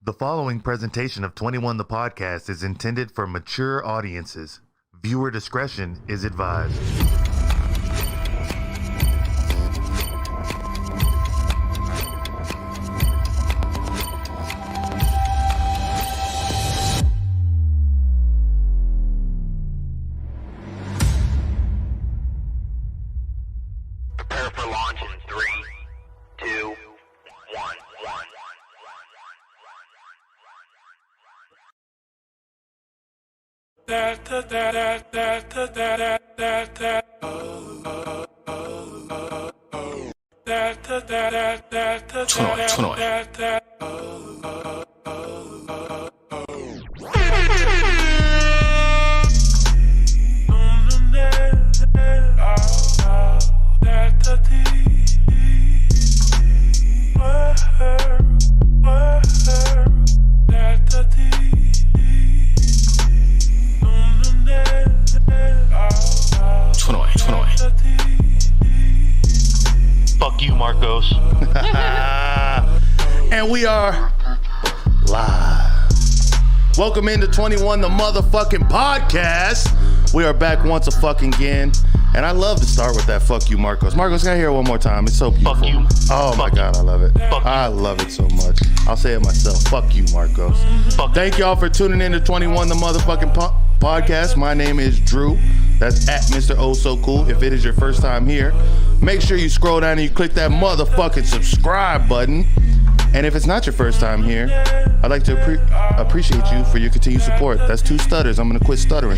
The following presentation of 21 the Podcast is intended for mature audiences. Viewer discretion is advised. Prepare for launch in 3, 2, 1. Fuck you, Marcos. And we are live. Welcome into 21 the motherfucking podcast. We are back once a fucking again. And I love to start with that fuck you, Marcos. Marcos, can I hear it one more time? It's so beautiful. Fuck you. Oh my God, I love it. I love it so much. I'll say it myself. Fuck you, Marcos. Thank y'all for tuning in to 21 the motherfucking podcast. My name is Drew. That's at Mr. Oh So Cool. If it is your first time here, make sure you scroll down and you click that motherfucking subscribe button. And if it's not your first time here, I'd like to appreciate you for your continued support. That's 2 stutters. I'm going to quit stuttering.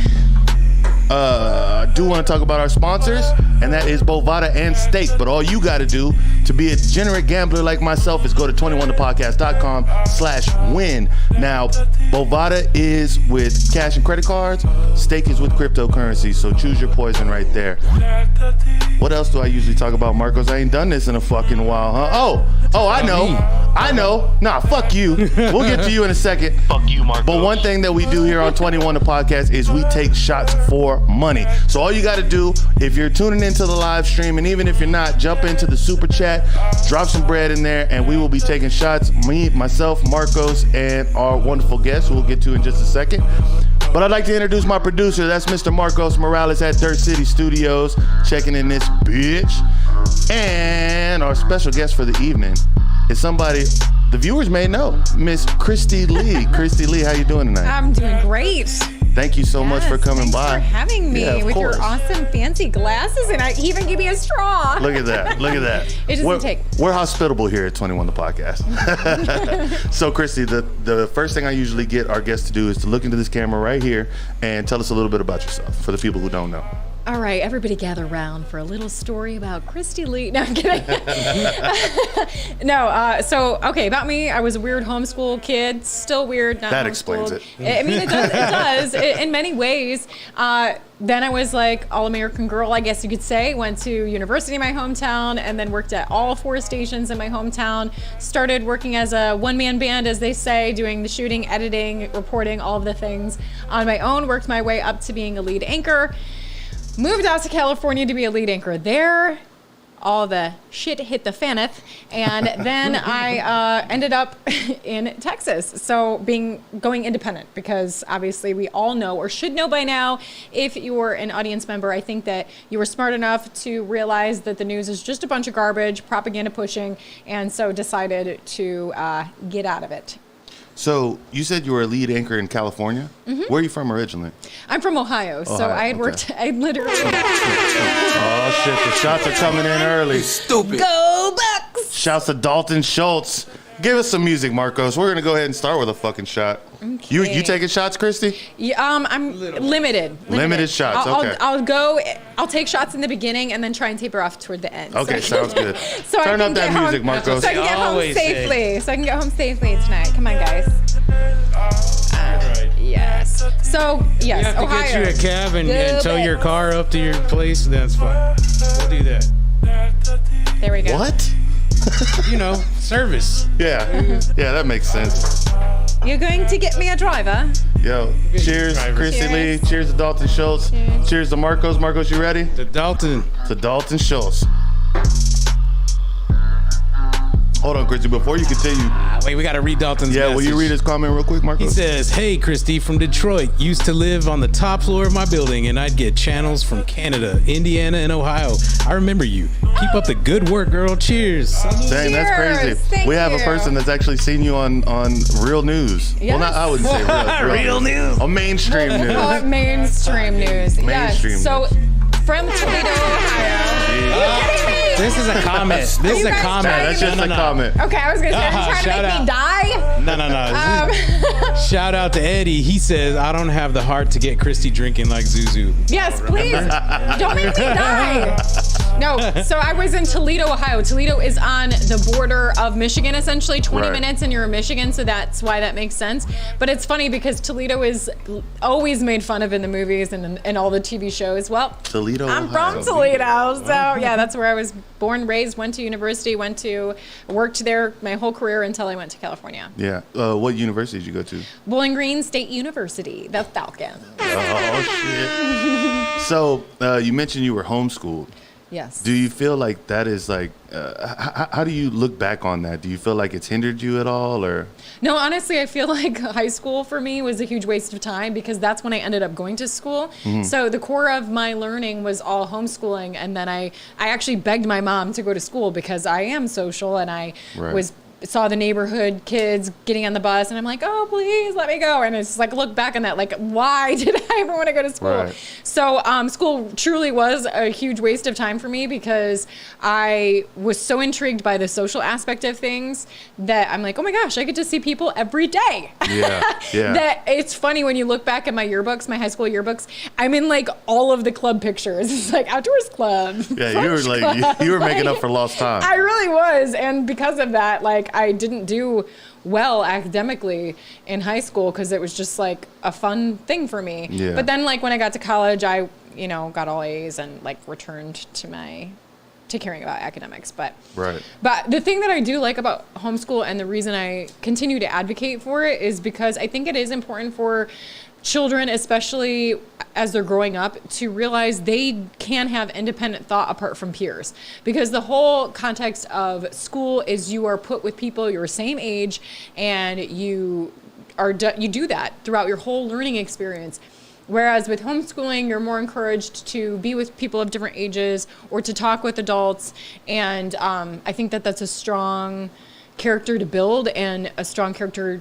I do want to talk about our sponsors, and that is Bovada and Steak. But all you got to do to be a degenerate gambler like myself is go to 21thepodcast.com/win. Now, Bovada is with cash and credit cards. Steak is with cryptocurrency. So choose your poison right there. What else do I usually talk about, Marcos? I ain't done this in a fucking while, huh? Oh, I know. Nah, fuck you. We'll get to you in a second. Fuck you, Marcos. But one thing that we do here on 21 the Podcast is we take shots for money. So all you got to do, if you're tuning into the live stream, and even if you're not, jump into the super chat, drop some bread in there, and we will be taking shots. Me, myself, Marcos, and our wonderful guest, who we'll get to in just a second. But I'd like to introduce my producer. That's Mr. Marcos Morales at Dirt City Studios, checking in this bitch. And our special guest for the evening is somebody the viewers may know, Miss Kristi Leigh. Kristi Leigh, how you doing tonight? I'm doing great. Thank you so much for coming by. Thanks for having me with course. your awesome fancy glasses, and I even give me a straw. Look at that. It doesn't take. We're hospitable here at 21 the Podcast. So, Kristi, the first thing I usually get our guests to do is to look into this camera right here and tell us a little bit about yourself for the people who don't know. All right, everybody gather around for a little story about Kristi Leigh. No, I'm kidding. Okay, about me, I was a weird homeschool kid, still weird, not That homeschooled. explains it. I mean, it does in many ways. Then I was like all-American girl, I guess you could say. Went to university in my hometown and then worked at all 4 stations in my hometown. Started working as a one-man band, as they say, doing the shooting, editing, reporting, all of the things on my own. Worked my way up to being a lead anchor. Moved out to California to be a lead anchor there. All the shit hit the faneth. And then I ended up in Texas. So going independent, because obviously we all know, or should know by now, if you're an audience member, I think that you were smart enough to realize that the news is just a bunch of garbage, propaganda pushing, and so decided to get out of it. So you said you were a lead anchor in California. Mm-hmm. Where are you from originally? I'm from Ohio, so I had worked. I literally. Oh shit! The shots are coming in early. Stupid. Go Bucks! Shouts to Dalton Schultz. Give us some music, Marcos. We're gonna go ahead and start with a fucking shot. Okay. You taking shots, Kristi? Yeah, I'm limited. Limited shots. Okay. I'll take shots in the beginning and then try and taper off toward the end. Okay, sounds good. So Turn up that music, Marcos. So I can get home safely. So I can get home safely tonight. Come on, guys. Yes. So yes, You have to Ohio. get you a cab and tow Good. your car up to your place. That's fine. We'll do that. There we go. What? Service. Yeah, that makes sense. You're going to get me a driver. Yo, cheers, Kristi Leigh. Cheers to Dalton Schultz. Cheers to Marcos. Marcos, you ready? To Dalton To Dalton Schultz. Hold on, Kristi. Before you continue, Wait, we got to read Dalton's will message. you read his comment real quick, Marco? He says, "Hey, Kristi from Detroit. Used to live on the top floor of my building, and I'd get channels from Canada, Indiana, and Ohio. I remember you. Keep up the good work, girl. Cheers." Dang, that's crazy. Cheers. Thank We have a you. person that's actually seen you on real news. Yes. Well, not I wouldn't say real news. On mainstream news. Oh, mainstream news. Mainstream yes. So, news. from Toledo, Ohio. You're kidding me? This is a comment. This is you a guys comment. trying That's to just make a me- comment. Okay, I was gonna say, are you trying to shout make out. me die? No. Shout out to Eddie. He says, "I don't have the heart to get Kristi drinking like Zuzu." Yes, please. Don't make me die. No, so I was in Toledo, Ohio. Toledo is on the border of Michigan, essentially 20 Right. minutes and you're in Michigan, so that's why that makes sense. But it's funny because Toledo is always made fun of in the movies and all the TV shows. Well, Toledo, I'm Ohio. from Toledo, so yeah, that's where I was born, raised, went to university, worked there my whole career until I went to California. Yeah. What university did you go to? Bowling Green State University, the Falcon. Oh, shit. So, you mentioned you were homeschooled. Yes. Do you feel like that is like, how do you look back on that? Do you feel like it's hindered you at all, or? No, honestly, I feel like high school for me was a huge waste of time because that's when I ended up going to school. So the core of my learning was all homeschooling. And then I actually begged my mom to go to school because I am social and I Right. saw the neighborhood kids getting on the bus and I'm like, oh, please let me go. And it's just like, look back on that, like, why did I ever want to go to school? Right. So school truly was a huge waste of time for me because I was so intrigued by the social aspect of things that I'm like, oh my gosh, I get to see people every day. Yeah, yeah. That it's funny when you look back at my yearbooks, my high school yearbooks, I'm in like all of the club pictures. It's like outdoors club. Yeah, you were French like, club, you were making like, up for lost time. I really was. And because of that, like I didn't do well academically in high school because it was just like a fun thing for me. Yeah. But then like when I got to college, I, got all A's and like returned to caring about academics. But Right. But the thing that I do like about homeschool and the reason I continue to advocate for it is because I think it is important for children, especially as they're growing up, to realize they can have independent thought apart from peers. Because the whole context of school is you are put with people your same age and you do that throughout your whole learning experience. Whereas with homeschooling, you're more encouraged to be with people of different ages or to talk with adults. And I think that that's a strong character to build and a strong character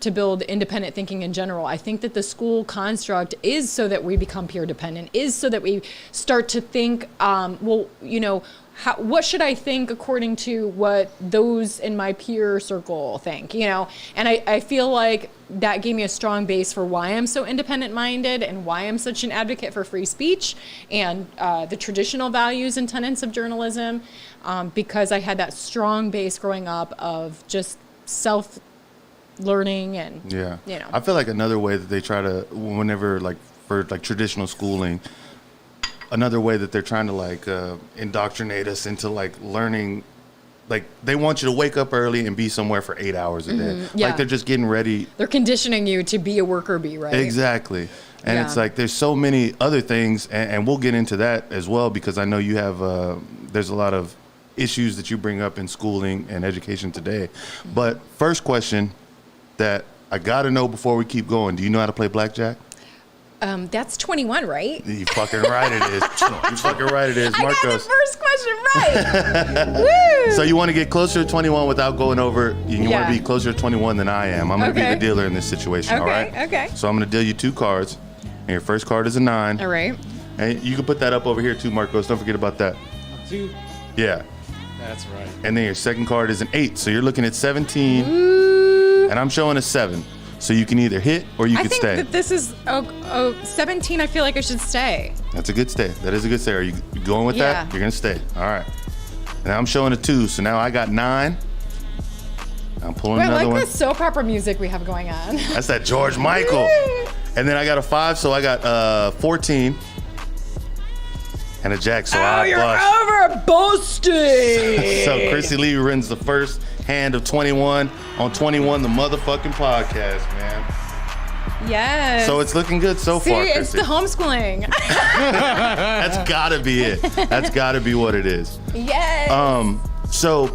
to build independent thinking in general. I think that the school construct is so that we become peer dependent, is so that we start to think, what should I think according to what those in my peer circle think, And I feel like that gave me a strong base for why I'm so independent minded and why I'm such an advocate for free speech and the traditional values and tenets of journalism, because I had that strong base growing up of just self-learning and, I feel like another way that they try to, whenever like for like traditional schooling, another way that they're trying to like indoctrinate us into like learning, like they want you to wake up early and be somewhere for 8 hours a day. Yeah. Like they're just getting ready. They're conditioning you to be a worker bee, right? Exactly. And Yeah. it's like there's so many other things, and we'll get into that as well because I know you have, there's a lot of issues that you bring up in schooling and education today. But first question that I got to know before we keep going, do you know how to play blackjack? That's 21, right? You fucking right it is. You fucking right it is, I got the Marcos. first question right. Woo! So you want to get closer to 21 without going over, you want Yeah. to be closer to 21 than I am. I'm going to be Okay. the dealer in this situation, all right? Okay. So I'm going to deal you 2 cards, and your first card is a 9. All right. And you can put that up over here too, Marcos. Don't forget about that. 2. Yeah. That's right. And then your second card is an 8. So you're looking at 17. And I'm showing a 7. So you can either hit or you I can think stay. that this is 17. I feel like I should stay. That's a good stay. That is a good stay. Are you going with Yeah. that? You're going to stay. All right. Now I'm showing a 2. So now I got 9. I'm pulling Wait, I another like one. the soap opera music we have going on. That's that George Michael. And then I got a 5. So I got 14. And a jack. So I you're bust. over boasting. So Kristi Leigh wins the first hand of 21 on 21 the motherfucking podcast, man. Yes. So it's looking good so See, far, it's Kristi. the homeschooling. That's gotta be it. That's gotta be what it is. Yes. So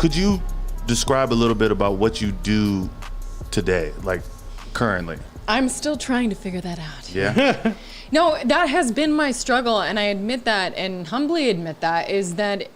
Could you describe a little bit about what you do today, like currently? I'm still trying to figure that out. Yeah. No, that has been my struggle, and I admit that, and humbly admit that, is that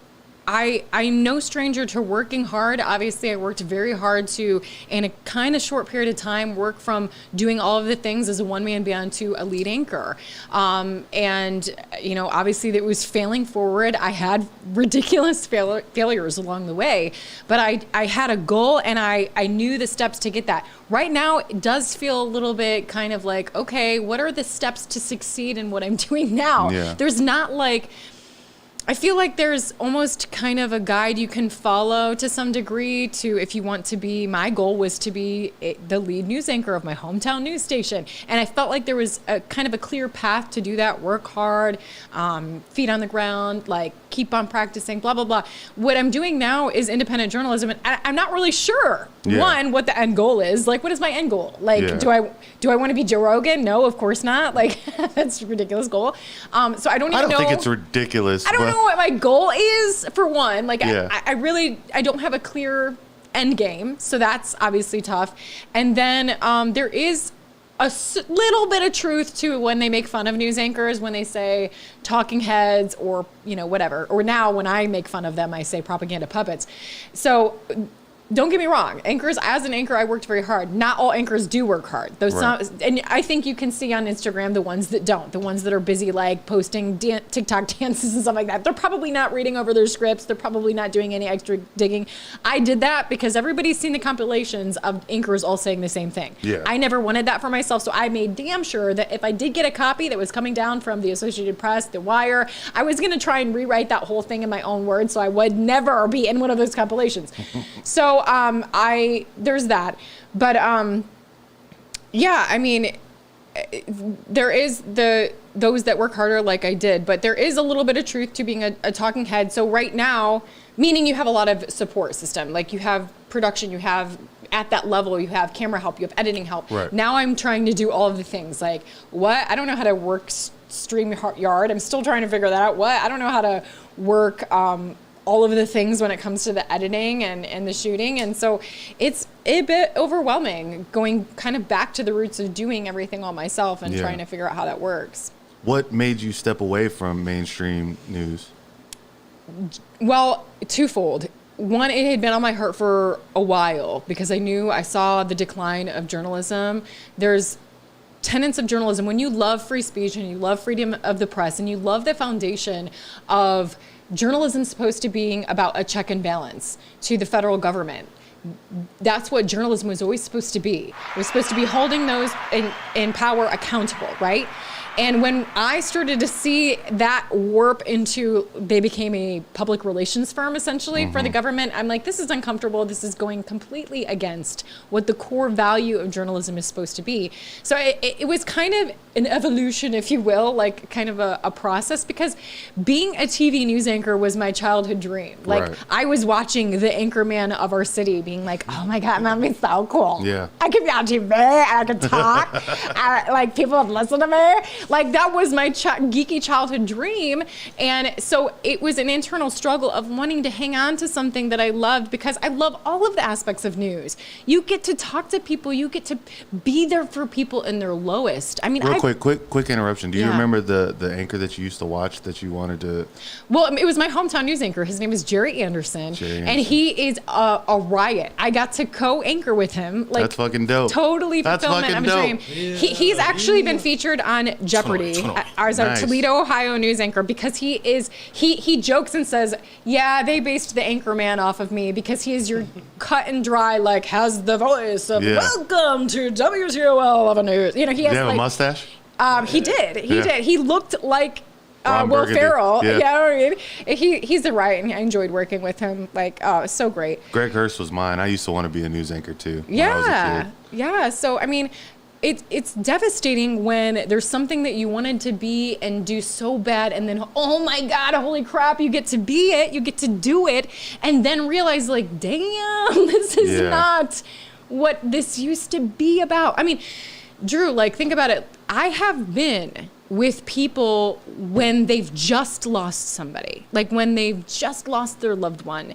I'm no stranger to working hard. Obviously, I worked very hard to, in a kind of short period of time, work from doing all of the things as a one-man band to a lead anchor. And, you know, obviously it was failing forward. I had ridiculous failures along the way, but I had a goal, and I knew the steps to get that. Right now, it does feel a little bit kind of like, okay, what are the steps to succeed in what I'm doing now? Yeah. There's not like... I feel like there's almost kind of a guide you can follow to some degree to, if you want to be, my goal was to be the lead news anchor of my hometown news station. And I felt like there was a kind of a clear path to do that, work hard, feet on the ground, like keep on practicing, blah, blah, blah. What I'm doing now is independent journalism, and I'm not really sure, one, what the end goal is. Like, what is my end goal? Like, do I want to be Joe Rogan? No, of course not. Like, that's a ridiculous goal. So I don't even know. I don't think it's ridiculous. I don't know what my goal is, for one. Like, Yeah. I don't have a clear end game, so that's obviously tough. And then there is a little bit of truth to when they make fun of news anchors, when they say talking heads or, you know, whatever. Or now when I make fun of them, I say propaganda puppets. So don't get me wrong. Anchors, as an anchor, I worked very hard. Not all anchors do work hard. And I think you can see on Instagram the ones that don't, the ones that are busy like posting TikTok dances and stuff like that. They're probably not reading over their scripts. They're probably not doing any extra digging. I did that because everybody's seen the compilations of anchors all saying the same thing. Yeah. I never wanted that for myself, so I made damn sure that if I did get a copy that was coming down from the Associated Press, The Wire, I was going to try and rewrite that whole thing in my own words so I would never be in one of those compilations. So there's that, but yeah, I mean, there is those that work harder like I did, but there is a little bit of truth to being a talking head. So right now, meaning you have a lot of support system, like you have production, you have at that level, you have camera help, you have editing help. Right. Now I'm trying to do all of the things, like what? I don't know how to work StreamYard. I'm still trying to figure that out. What? I don't know how to work all of the things when it comes to the editing and the shooting. And so it's a bit overwhelming going kind of back to the roots of doing everything all myself and trying to figure out how that works. What made you step away from mainstream news? Well, twofold. One, it had been on my heart for a while because I saw the decline of journalism. There's tenets of journalism. When you love free speech and you love freedom of the press and you love the foundation of journalism supposed to being about a check and balance to the federal government. That's what journalism was always supposed to be. It was supposed to be holding those in power accountable, right? And when I started to see that warp into, they became a public relations firm essentially for the government, I'm like, this is uncomfortable. This is going completely against what the core value of journalism is supposed to be. So it was kind of an evolution, if you will, like kind of a process, because being a TV news anchor was my childhood dream. Like I was watching the anchorman of our city being like, oh my God, that'd be so cool. Yeah. I could be on TV, I could talk, like people would listen to me. Like that was my geeky childhood dream. And so it was an internal struggle of wanting to hang on to something that I loved because I love all of the aspects of news. You get to talk to people, you get to be there for people in their lowest. I mean, quick interruption. Do you remember the anchor that you used to watch that you wanted to? Well, it was my hometown news anchor. His name is Jerry Anderson. And he is a riot. I got to co-anchor with him. Like, that's fucking dope. Totally fulfillment of a dream. He's actually been featured on Jeopardy as our Toledo, Ohio news anchor because he jokes and says, yeah, they based the anchor man off of me because he is your cut and dry, like has the voice of welcome to WTOL of a news. You know, he has a mustache? He did. He looked like Will Ferrell. Yeah. You know what I mean? He's a riot, and I enjoyed working with him. Like, so great. Greg Hurst was mine. I used to want to be a news anchor too. When I was a kid. Yeah. So I mean, it's devastating when there's something that you wanted to be and do so bad, and then oh my God, holy crap, you get to be it, you get to do it, and then realize like, damn, this is not what this used to be about. I mean, Drew, like, think about it. I have been with people when they've just lost somebody, like when they've just lost their loved one.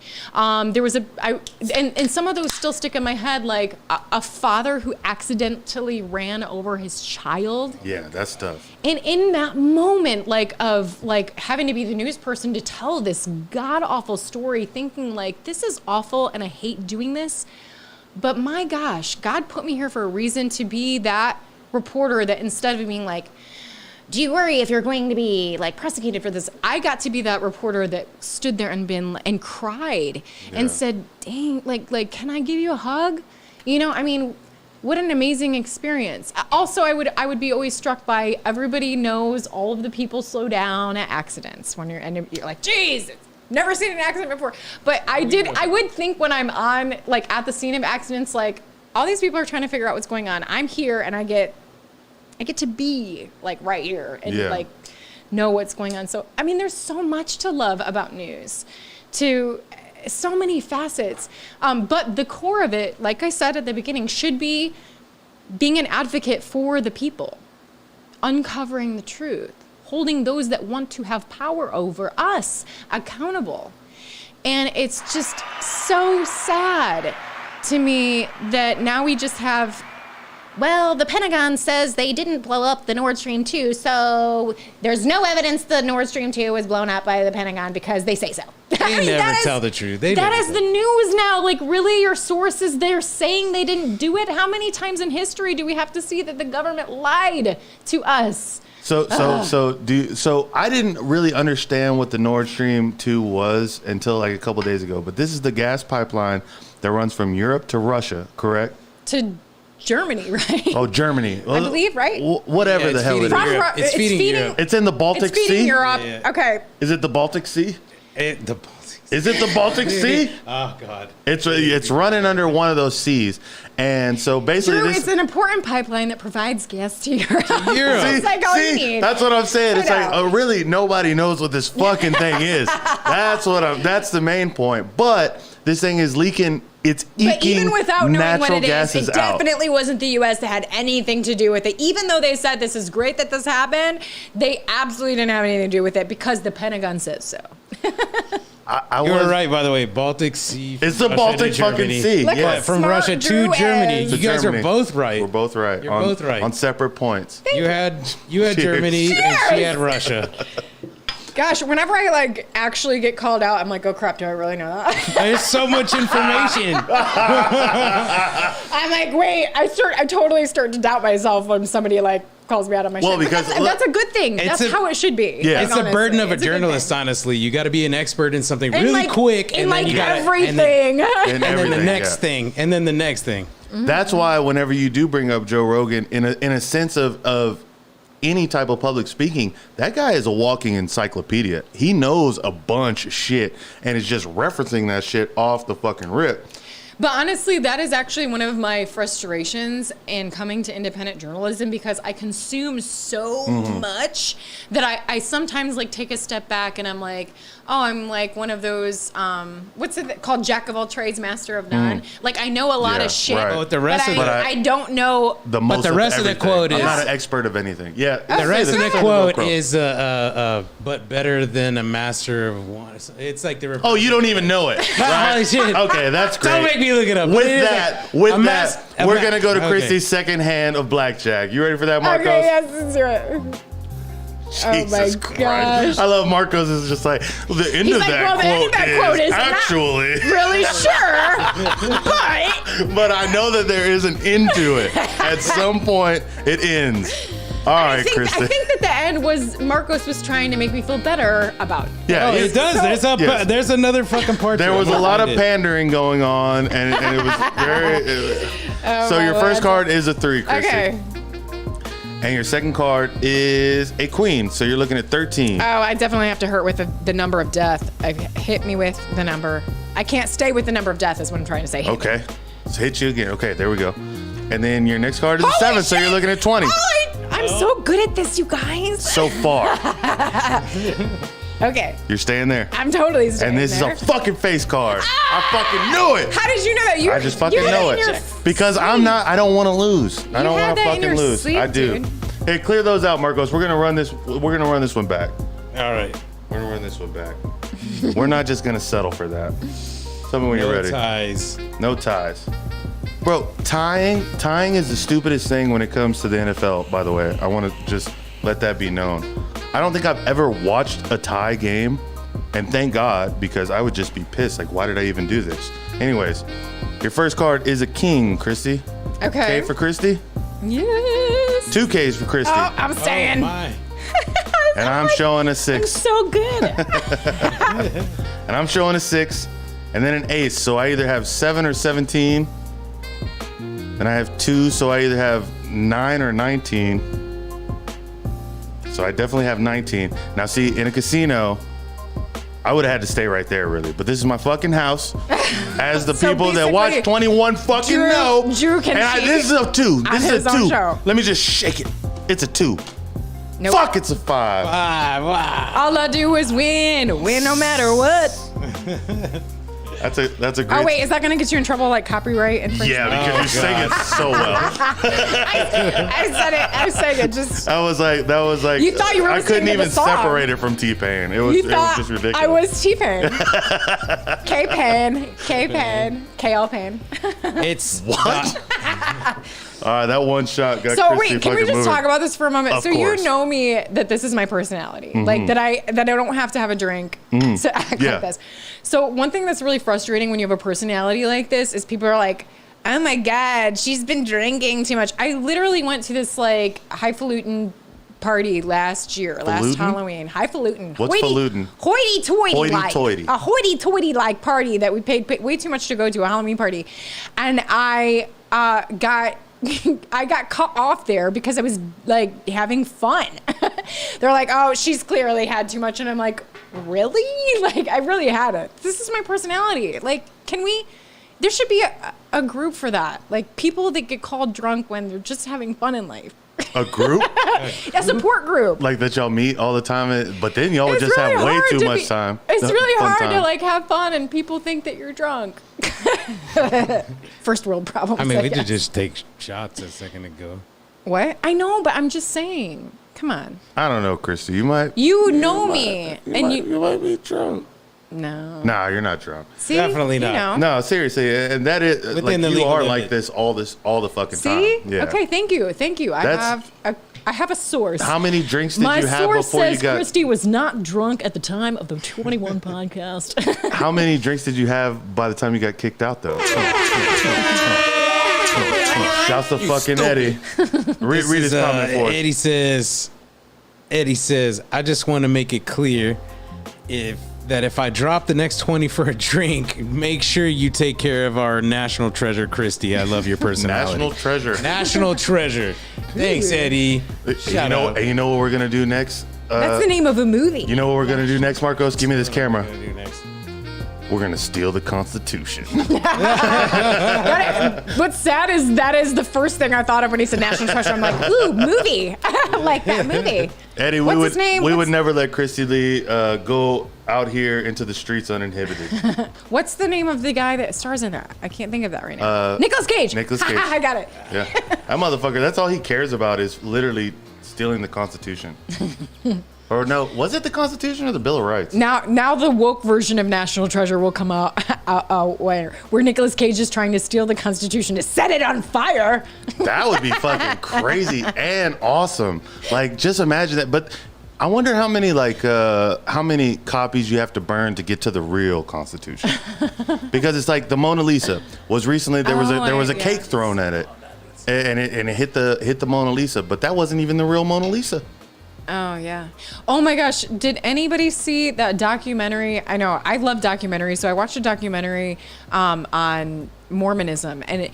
There was and some of those still stick in my head, like a father who accidentally ran over his child. Yeah, that's tough. And in that moment, of having to be the news person to tell this god awful story, thinking like, this is awful and I hate doing this, but my gosh, God put me here for a reason to be that reporter that instead of being like, do you worry if you're going to be like prosecuted for this? I got to be that reporter that stood there and cried and said, dang, like, can I give you a hug? You know, I mean, what an amazing experience. Also, I would be always struck by, everybody knows all of the people slow down at accidents when you're like, geez, never seen an accident before. But I would think when I'm on, like, at the scene of accidents, like, all these people are trying to figure out what's going on. I'm here and I get to be like right here and like know what's going on. So, I mean, there's so much to love about news, to so many facets. But the core of it, like I said at the beginning, should be being an advocate for the people, uncovering the truth, holding those that want to have power over us accountable. And it's just so sad to me that now we just have, well, the Pentagon says they didn't blow up the Nord Stream 2, so there's no evidence the Nord Stream 2 was blown up by the Pentagon because they say so. They never tell the truth. That is the news now. Like, really, your sources, they're saying they didn't do it? How many times in history do we have to see that the government lied to us? So I didn't really understand what the Nord Stream 2 was until like a couple of days ago, but this is the gas pipeline that runs from Europe to Russia, correct? To Germany, right? Oh, Germany. I believe, right? Whatever the hell it is. It's feeding Europe. It's in the Baltic It's feeding Sea? Europe. Yeah. Okay. Is it the Baltic Sea? The Baltic Sea. Is it the Baltic Sea? Oh, God. It's running under one of those seas. And so basically Drew, it's an important pipeline that provides gas to Europe. Europe. That's like all you need. That's what I'm saying. It's like, know. really, nobody knows what this fucking thing is. That's the main point. But this thing is leaking. It's eking But even without knowing what it is, it out. definitely wasn't the U.S. that had anything to do with it. Even though they said this is great that this happened, they absolutely didn't have anything to do with it because the Pentagon says so. You were right, by the way. Baltic Sea. It's the Baltic fucking sea. Look Yeah. how From smart Russia Drew to Germany. is. You guys Germany. are both right. We're both right. You're both right. On separate points. You had Germany and she had Russia. Gosh, whenever I like actually get called out, I'm like, oh crap, do I really know that? There's so much information. I'm like, wait, I totally start to doubt myself when somebody like calls me out on my shit. But because that's a good thing. That's how it should be. Yeah. like, It's the burden of a It's good journalist, thing. honestly. You got to be an expert in something And, really like, quick. in like then you gotta, everything. And And then the everything, next yeah. thing. And then the next thing. That's why whenever you do bring up Joe Rogan, in a sense of any type of public speaking, that guy is a walking encyclopedia. He knows a bunch of shit and is just referencing that shit off the fucking rip. But honestly, that is actually one of my frustrations in coming to independent journalism, because I consume so much that I sometimes like take a step back and I'm like, oh, I'm like one of those, what's it called? Jack of all trades, master of none. Like I know a lot Yeah, of shit, right. But with the rest of I don't know. The most the of rest of the everything. quote I'm is- not an expert of anything. Yeah. The rest of the That's quote quote. is, but better than a master of one. It's like the. Oh, you don't even know it. Right? Holy shit. Okay, that's great. Don't make me look it up. With It is that, like a we're gonna go to okay. Kristi's second hand of blackjack. You ready for that, Marcos? Okay, yes, let's do it. Jesus my Christ. gosh. I love Marcos is just like, well, the end He's of like, that well, the end of that quote is not actually. really sure, but But I know that there is an end to it. At some point, it ends. All right, I think that the end was Marcos was trying to make me feel better about. Yeah, Oh, it does. Yes. There's another fucking part. There to it. was I'm a gonna lot of find it. pandering going on, and it was very. So my your first Lord. card is a 3, Kristi. Okay. And your second card is a queen, so you're looking at 13. Oh, I definitely have to hurt with the number of death. Hit me with the number. I can't stay with the number of death is what I'm trying to say. Okay, let's hit you again. Okay, there we go. And then your next card is a Holy 7, so shit! you're looking at 20. I'm so good at this, you guys. So far. Okay. You're staying there. I'm totally staying And this there. is a fucking face card. I fucking knew it. How did you know that? I just fucking know it. Because I don't want to lose. I don't want to fucking lose. Sleep, I do. Dude. Hey, clear those out, Marcos. We're gonna run this one back. All right. We're gonna run this one back. We're not just gonna settle for that. Tell me when you're ready. Ties. No ties. Bro, tying is the stupidest thing when it comes to the NFL, by the way. I want to just let that be known. I don't think I've ever watched a tie game, and thank God, because I would just be pissed. Like, why did I even do this? Anyways, your first card is a king, Kristi. Okay. K for Kristi? Yes. 2 Ks for Kristi. Oh, I'm staying. Oh, my. And I'm showing a I'm 6. so good. And I'm showing a 6. And then an ace. So I either have 7 or 17. And I have 2, so I either have 9 or 19. So I definitely have 19. Now see, in a casino, I would have had to stay right there, really. But this is my fucking house. As the So people that watch basically, 21 fucking know. Drew can cheat this is a 2. on This his is a own 2. show. Let me just shake it. It's a 2. Nope. Fuck, it's a 5. Wow. All I do is win no matter what. That's a great. Oh wait, is that gonna get you in trouble, like copyright infringement? Yeah, because you sang it so well. I said it. Just That was like. You thought you were I couldn't listening to the even song. separate it from T-Pain. It was just ridiculous. I was T-Pain. K-Pain, KL Pain. It's What? All right, that one shot got. So Kristi wait, can we fucking just moving. talk about this for a moment? Of So course. you know me that this is my personality, like that I don't have to have a drink to act Yeah. like this. So one thing that's really frustrating when you have a personality like this is people are like, "Oh my God, she's been drinking too much." I literally went to this like highfalutin party last Falutin? Halloween. Highfalutin. What's falutin? Hoity-toity like. Hoity-toity. A hoity-toity like party that we paid way too much to go to, a Halloween party. And I got cut off there because I was like having fun. They're like, "Oh, she's clearly had too much." And I'm like, "Really?" Like, I really had it. This is my personality. Like, there should be a group for that. Like, people that get called drunk when they're just having fun in life. A group? A support group. Like that y'all meet all the time, but then y'all would just really have way hard too to much time. It's really Fun hard time. to like have fun and people think that you're drunk. First world problems. I mean, we guess. did just take shots a second ago. What? I know, but I'm just saying. Come on. I don't know, Kristi. You might. You know me. You might be drunk. No. Nah, you're not drunk. See? Definitely not. You know. No, seriously, and that is Within like the you legal are limit. like this all the fucking See? time. Yeah. Okay, thank you. I have a source. How many drinks did My you have source before you says got? Kristi was not drunk at the time of the 21 podcast. How many drinks did you have by the time you got kicked out, though? Shouts to fucking Eddie. Read his comment for us. Eddie says, I just want to make it clear that if I drop the next 20 for a drink, make sure you take care of our national treasure, Kristi. I love your personality. National treasure. National treasure. Thanks, Eddie. You know what we're gonna do next? That's the name of a movie. You know what we're gonna do next, Marcos? Give me this camera. What are we gonna do next? We're gonna steal the Constitution. What's sad is that is the first thing I thought of when he said national treasure. I'm like, ooh, movie. I like that movie. Eddie, What's his name? we would never let Kristi Leigh go out here into the streets uninhibited. What's the name of the guy that stars in that? I can't think of that right now. Nicolas Cage. Nicolas Cage. I got it. Yeah, that motherfucker. That's all he cares about is literally stealing the Constitution. Or no, was it the Constitution or the Bill of Rights? Now the woke version of National Treasure will come out where Nicolas Cage is trying to steal the Constitution to set it on fire. That would be fucking crazy and awesome. Like, just imagine that. But I wonder how many copies you have to burn to get to the real Constitution. Because it's like the Mona Lisa was recently there was a cake thrown at it, and it hit the Mona Lisa, but that wasn't even the real Mona Lisa. Oh, yeah. Oh, my gosh. Did anybody see that documentary? I know. I love documentaries. So I watched a documentary on Mormonism, and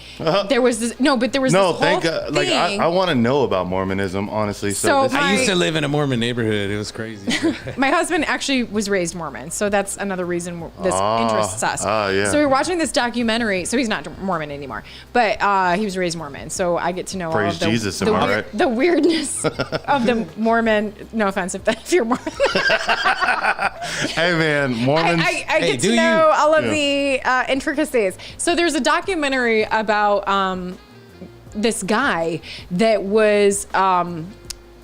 there was this but there was No, this thank whole God. Like, thing. I want to know about Mormonism, honestly. So this- I used to live in a Mormon neighborhood. It was crazy. My husband actually was raised Mormon, so that's another reason this interests us. Yeah. So we were watching this documentary. So he's not Mormon anymore, but he was raised Mormon. So I get to know Praise all of the, Jesus, am I right? the weirdness of the Mormon. No offense if you're Mormon. Hey, man, Mormons. I get to know all of the intricacies. So there's a documentary about this guy that was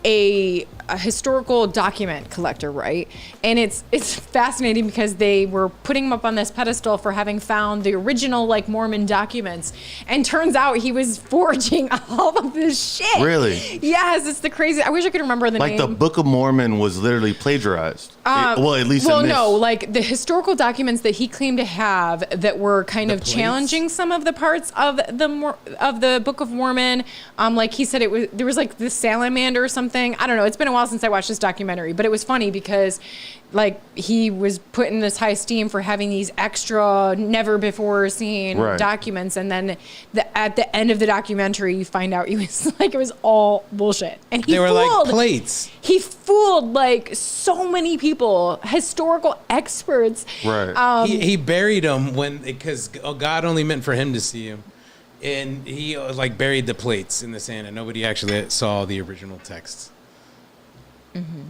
a historical document collector, right? And it's fascinating because they were putting him up on this pedestal for having found the original like Mormon documents, and turns out he was forging all of this shit. Really? Yes, it's the crazy. I wish I could remember the name. Like the Book of Mormon was literally plagiarized. Well, at least in this. No, like the historical documents that he claimed to have that were kind of challenging some of the parts of the Book of Mormon. Like he said, there was like the salamander or something. I don't know. It's been a while since I watched this documentary, but it was funny because like he was put in this high esteem for having these extra never before seen documents, and then at the end of the documentary you find out it was all bullshit, and they were like plates. He fooled like so many people, historical experts. Right. He buried them because God only meant for him to see him, and he like buried the plates in the sand, and nobody actually saw the original texts.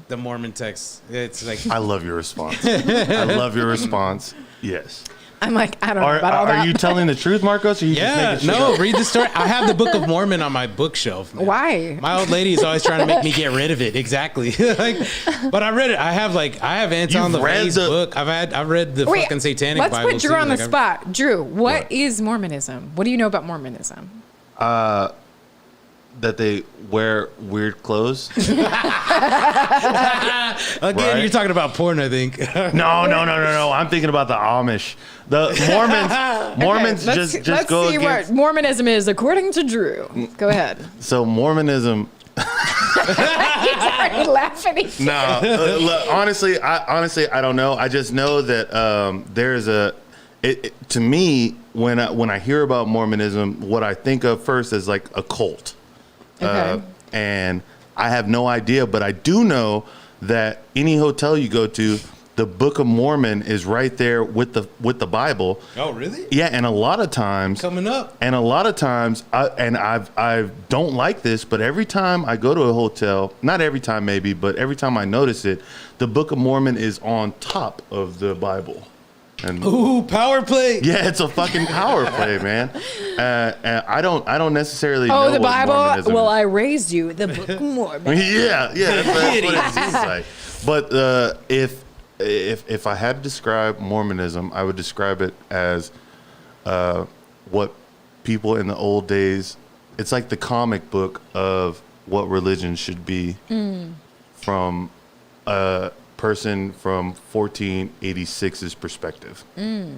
The Mormon text. It's like I love your response. I love your response. Yes. I'm like, I don't know about all that. Are you telling the truth, Marcos? Or are you just making shit up? Read the story. I have the Book of Mormon on my bookshelf. Man. Why? My old lady is always trying to make me get rid of it. Exactly. But I read it. I have Anton LaVey's book. I've read the fucking Satanic Bible. Let's put Drew on the spot. Drew, what is Mormonism? What do you know about Mormonism? That they wear weird clothes. Again, you're talking about porn, I think. No. I'm thinking about the Amish. The Mormons let's go see against. what Mormonism is according to Drew. Go ahead. So Mormonism. He's already laughing. No, honestly, I don't know. I just know that there's to me, when I hear about Mormonism, what I think of first is like a cult. Okay. And I have no idea, but I do know that any hotel you go to, the Book of Mormon is right there with the Bible. Oh, really? Yeah, and a lot of times coming up. And a lot of times, I don't like this, but every time I go to a hotel, not every time maybe, but every time I notice it, the Book of Mormon is on top of the Bible. And ooh, power play! Yeah, it's a fucking power play, man. And I don't necessarily know the what Bible. Mormonism Well, is. I raised you, the Book of Mormon. Yeah, that's what it seems like. But if I had to describe Mormonism, I would describe it as what people in the old days. It's like the comic book of what religion should be from a person from 1486's perspective. Did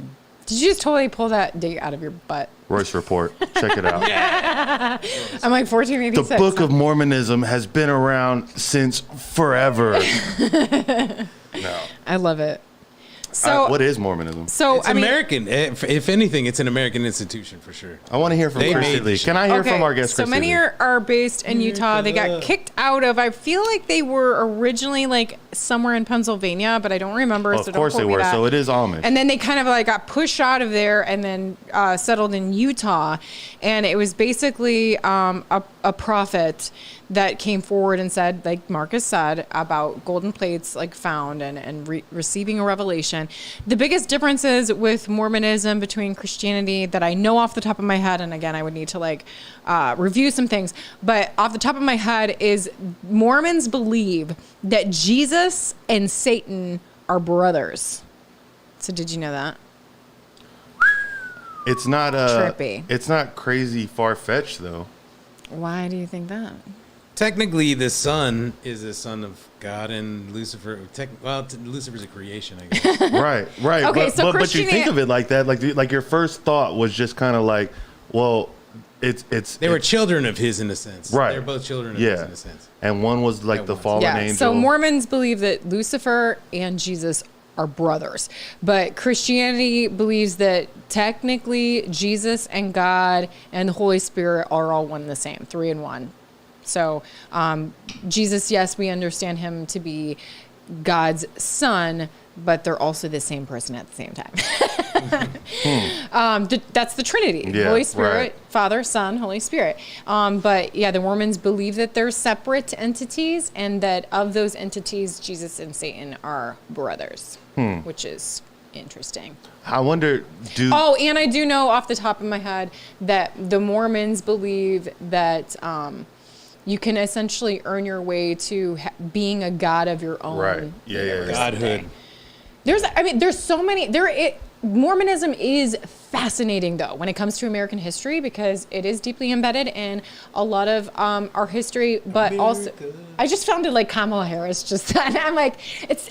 you just totally pull that date out of your butt? Royce Report. Check it out. I'm like 1486. The Book of Mormonism has been around since forever. No. I love it. So what is Mormonism? So it's American. If anything, it's an American institution for sure. I want to hear from Kristi Leigh. Can I hear from our guest, Kristi Leigh? So many are based in Utah. They got kicked out of. I feel like they were originally like somewhere in Pennsylvania, but I don't remember. Well, of course they were. So it is Amish. And then they kind of like got pushed out of there and then settled in Utah. And it was basically a prophet that came forward and said, like Marcus said, about golden plates like found and receiving a revelation. The biggest differences with Mormonism between Christianity that I know off the top of my head, and again, I would need to like review some things, but off the top of my head is Mormons believe that Jesus and Satan are brothers. So did you know that? It's not trippy. It's not crazy far-fetched though. Why do you think that? Technically, the son is a son of God, and Lucifer. Lucifer's a creation, I guess. Right. Okay, but you think of it like that, like your first thought was just kind of like, well, they were children of his in a sense. Right. They're both children of his in a sense. And one was like the fallen angel. So Mormons believe that Lucifer and Jesus are brothers. But Christianity believes that technically Jesus and God and the Holy Spirit are all one and the same, 3 in 1. So Jesus, yes, we understand him to be God's son, but they're also the same person at the same time. That's the Trinity. Yeah, Holy Spirit, right. Father, Son, Holy Spirit. But yeah, the Mormons believe that they're separate entities and that of those entities, Jesus and Satan are brothers, which is interesting. I wonder, Oh, and I do know off the top of my head that the Mormons believe that you can essentially earn your way to being a god of your own. Right. Yeah. Godhood. There's so many. Mormonism is fascinating, though, when it comes to American history, because it is deeply embedded in a lot of our history. But also, I just founded like Kamala Harris just then. I'm like, it's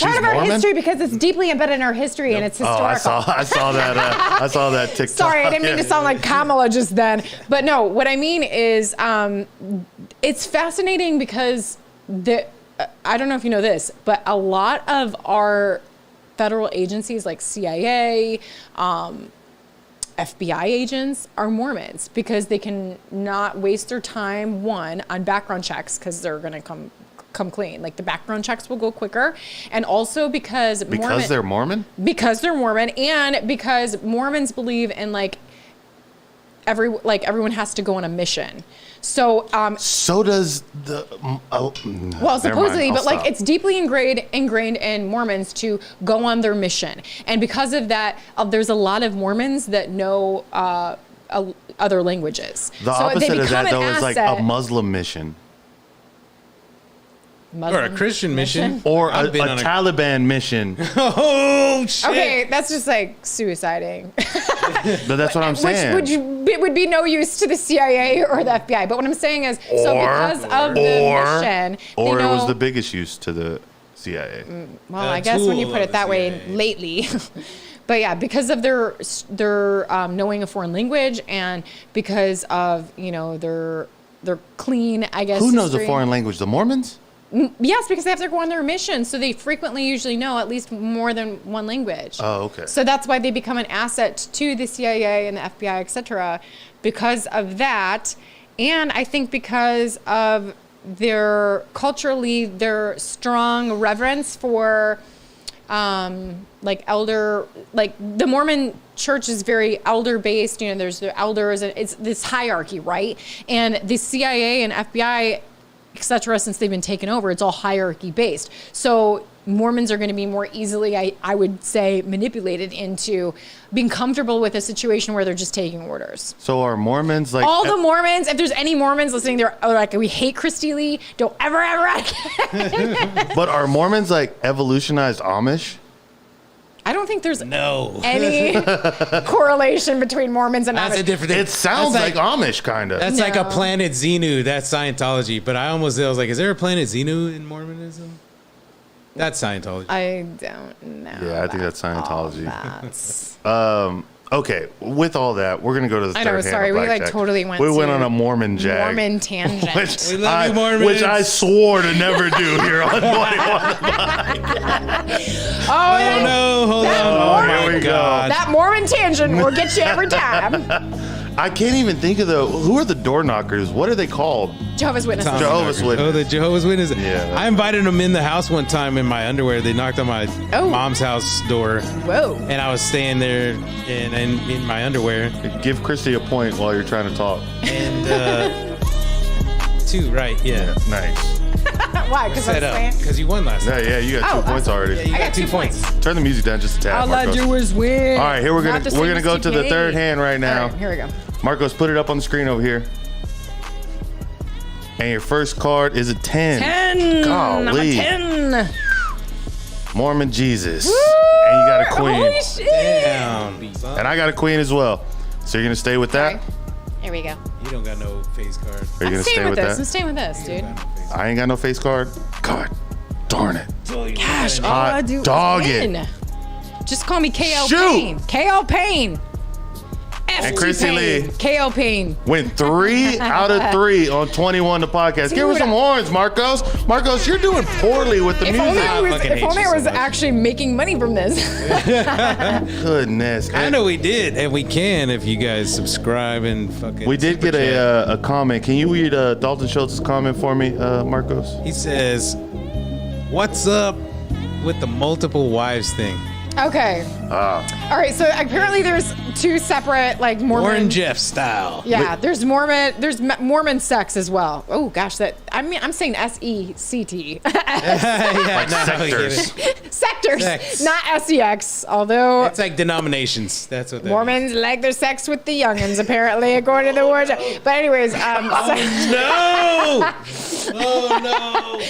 part of our Mormon? history because it's deeply embedded in our history and it's historical. I saw that. I saw that TikTok. Sorry, I didn't mean to sound like Kamala just then. But no, what I mean is, it's fascinating because I don't know if you know this, but a lot of our federal agencies like CIA, FBI agents are Mormons because they can not waste their time, one, on background checks they're going to come clean. Like the background checks will go quicker. And also because they're Mormon? Because they're Mormon and because Mormons believe in everyone has to go on a mission. So so does the well, supposedly, but stop. it's deeply ingrained in Mormons to go on their mission, and because of that, there's a lot of Mormons that know other languages. The opposite of that, though, is like a Muslim mission. Muslim or a Christian mission. Or a I've been on Taliban mission. Oh shit! Okay, that's just like suiciding. But that's what I'm saying. Which would be no use to the CIA or the FBI. But what I'm saying is, because of the mission, or it was the biggest use to the CIA. Well, I guess when you put it that way, lately. But yeah, because of their knowing a foreign language and because of their clean, I guess. Who knows history. a foreign language? The Mormons? Yes, because they have to go on their mission, so they frequently usually know at least more than one language. Oh, okay. So that's why they become an asset to the CIA and the FBI, etc. Because of that, and I think because of their strong reverence for elder, the Mormon church is very elder based. There's the elders, and it's this hierarchy, right? And the CIA and FBI, etc., since they've been taken over, it's all hierarchy based. So Mormons are going to be more easily, I would say, manipulated into being comfortable with a situation where they're just taking orders. So are Mormons like... All the Mormons, if there's any Mormons listening, they're like, we hate Kristi Leigh, don't ever again. But are Mormons like evolutionized Amish? I don't think there's No. any correlation between Mormons and That's a Amish. different thing. It sounds That's like Amish, kind of. That's like a No. planet Xenu. That's Scientology. But I was like, is there a planet Xenu in Mormonism? That's Scientology. I don't know. Yeah, I think that's all Scientology. that. Okay, with all that, we're gonna go to the I third know, hand sorry, of we blackjack. totally went We went to on a Mormon jag. Mormon tangent. Which We love you, Mormons. Which I swore to never do here on 21. Oh, no, hold that on. Mormon- Here we go. that Mormon tangent will get you every time. I can't even think of who are the door knockers? What are they called? Jehovah's Witnesses. Jehovah's Witnesses. Oh, the Jehovah's Witnesses. Yeah. I invited them in the house one time in my underwear. They knocked on my mom's house door. Whoa. And I was staying there in my underwear. Give Kristi a point while you're trying to talk. And 2, right? Yeah. Nice. Why? Because Set I'm up. slaying? Because you won last night. Yeah, you got 2 points already. Yeah, you I got got 2 2 points. Turn the music down just a tad, All I Marcos. do is win. All right, here we're Not the same gonna as go to the TPA. third hand right now. All right, here we go. Marcos, put it up on the screen over here. And your first card is a 10. 10. Golly. I'm a 10. Mormon Jesus. Woo! And you got a queen. Holy shit. Damn. son. And I got a queen as well. So you're gonna stay with that? Okay. Here we go. You don't got no face card. Are you I'm gonna staying stay with with this. I'm that? staying with this, dude. I ain't got no face card. God darn it. Gosh, all Hot I do dog is it. win. Just call me KL Shoot. Payne. KL Payne. And Kristi Leigh KO Pain. went 3 out of 3 on 21 the podcast. Give her Dude. some horns, Marcos. Marcos, you're doing poorly with the If only music. I was, fucking if hate only you I was so much. actually making money from this. Goodness. I know we did, and we can if you guys subscribe and fucking. We did super get chat. a comment. Can you read Dalton Schultz's comment for me, Marcos? He says, "What's up with the multiple wives thing?" Okay. All right. So apparently there's 2 separate like Mormon. Warren Jeff style. Yeah. There's Mormon sects as well. Oh gosh, I'm saying SECT. Yeah, no, sectors. Sectors, Sects. not SEX. Although It's like denominations. That's what that Mormons like their sex with the youngins, apparently, according to the word. But anyways, No! Oh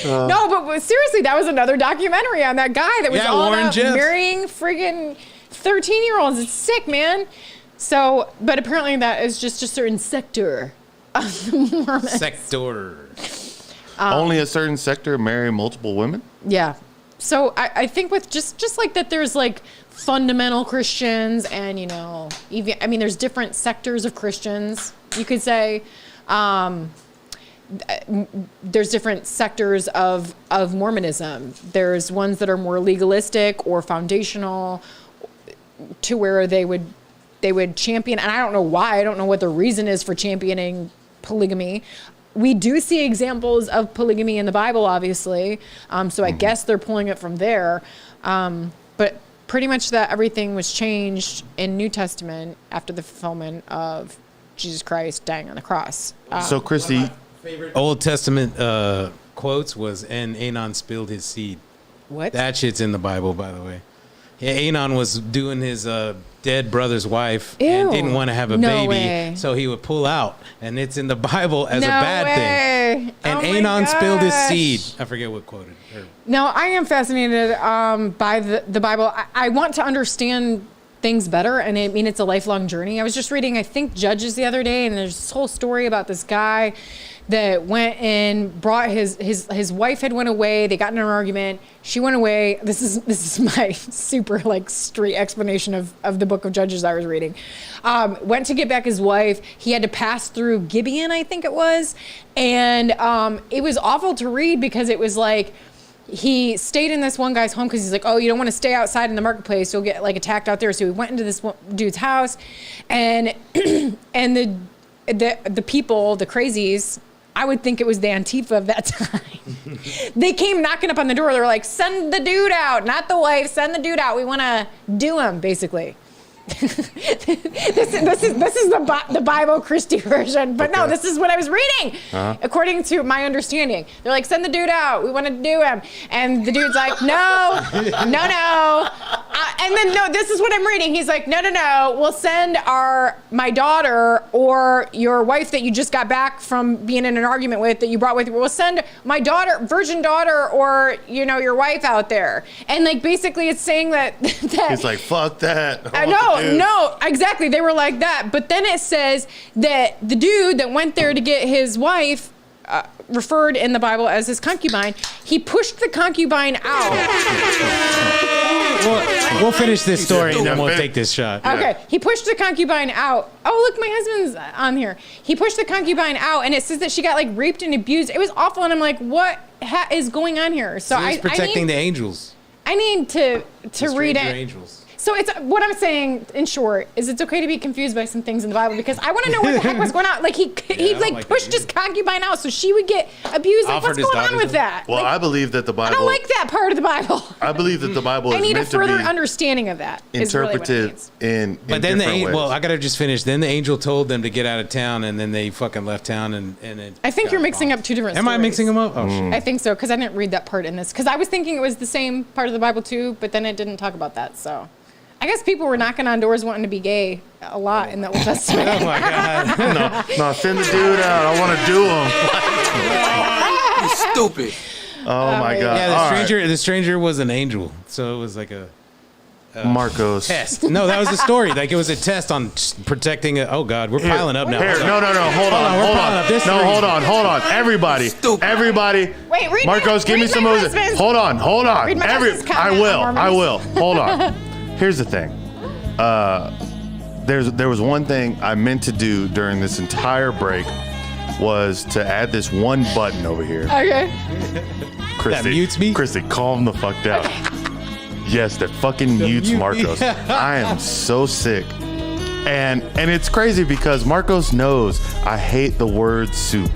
no! no, but seriously, that was another documentary on that guy that was Yeah, all Warren about Jeff. marrying friggin' 13-year-olds. It's sick, man. So, but apparently that is just a certain sector of the Mormons. Sector. Only a certain sector marry multiple women? Yeah. So I think with just like that, there's like fundamental Christians and, you know, even, I mean, there's different sectors of Christians, you could say. There's different sectors of Mormonism. There's ones that are more legalistic or foundational to where they would champion, and I don't know why, I don't know what the reason is for championing polygamy. We do see examples of polygamy in the Bible, obviously. So I guess they're pulling it from there. But pretty much that everything was changed in New Testament after the fulfillment of Jesus Christ dying on the cross. So, Kristi, Old Testament quotes was, "And Anon spilled his seed." What? That shit's in the Bible, by the way. Yeah, Anon was doing his dead brother's wife and Ew. didn't want to have a No baby, way. so he would pull out, and it's in the Bible as No a bad way. thing. And Oh my Anon spilled his gosh. seed. I forget what quoted. No, I am fascinated by the Bible. I want to understand things better, and I mean, it's a lifelong journey. I was just reading, I think, Judges the other day, and there's this whole story about this guy that went and brought his wife had went away. They got in an argument. She went away. This is my super like street explanation of the book of Judges I was reading. Went to get back his wife. He had to pass through Gibeon, I think it was, and it was awful to read because it was like, he stayed in this one guy's home because he's like, oh, you don't want to stay outside in the marketplace, you'll get like attacked out there. So he went into this dude's house, and and the people, the crazies, I would think it was the Antifa of that time. They came knocking up on the door. They were like, send the dude out, not the wife. Send the dude out. We want to do him, basically. this is the Bible Kristi version, but no, this is what I was reading, according to my understanding. They're like, send the dude out. We want to do him, and the dude's like, no. And then no, this is what I'm reading. He's like, no. We'll send my daughter or your wife that you just got back from being in an argument with that you brought with you. We'll send my daughter, virgin daughter, or your wife out there. And like basically, it's saying that he's like, fuck that. No, exactly. They were like that. But then it says that the dude that went there to get his wife, referred in the Bible as his concubine, he pushed the concubine out. We'll finish this story and then we'll take this shot. Okay, he pushed the concubine out. Oh, look, my husband's on here. He pushed the concubine out, and it says that she got like raped and abused. It was awful, and I'm like, what is going on here? So He was protecting the angels. I need to read Stranger it. Angels. So it's what I'm saying in short is it's okay to be confused by some things in the Bible because I want to know what the heck was going on. Like he like pushed his concubine out so she would get abused. Like, what's going on with that? Well, Like, I believe that the Bible. I don't like that part of the Bible. I believe that the Bible is I need a meant to further be understanding of that. is really what it interpreted means. in But then different ways. I gotta just finish. Then the angel told them to get out of town, and then they fucking left town. And it I think got you're mixing bombed. up two different Am stories. I mixing them up? Oh Mm. shit. I think so because I didn't read that part in this because I was thinking it was the same part of the Bible too, but then it didn't talk about that. So I guess people were knocking on doors wanting to be gay a lot in the Old Testament. Oh my god. no, send the dude out. I want to do him. You stupid. Oh my God. Yeah, All right. the stranger was an angel, so it was like a Marcos. test. No, that was the story. Like it was a test on protecting. Oh god, we're piling up now. Here, Hold on. no, hold on, we're hold piling on. up. This No, three. hold on. Everybody, everybody. Wait, read Marcos, give me read some my music. husband's- Hold on. Read my husband's I comment will. on I Mormons. will. Hold on. Here's the thing. there was one thing I meant to do during this entire break was to add this one button over here. Okay. Kristi, That mutes me? Kristi, calm the fuck down. Yes, that fucking mutes mute me. Marcos. I am so sick. And it's crazy because Marcos knows I hate the word soup.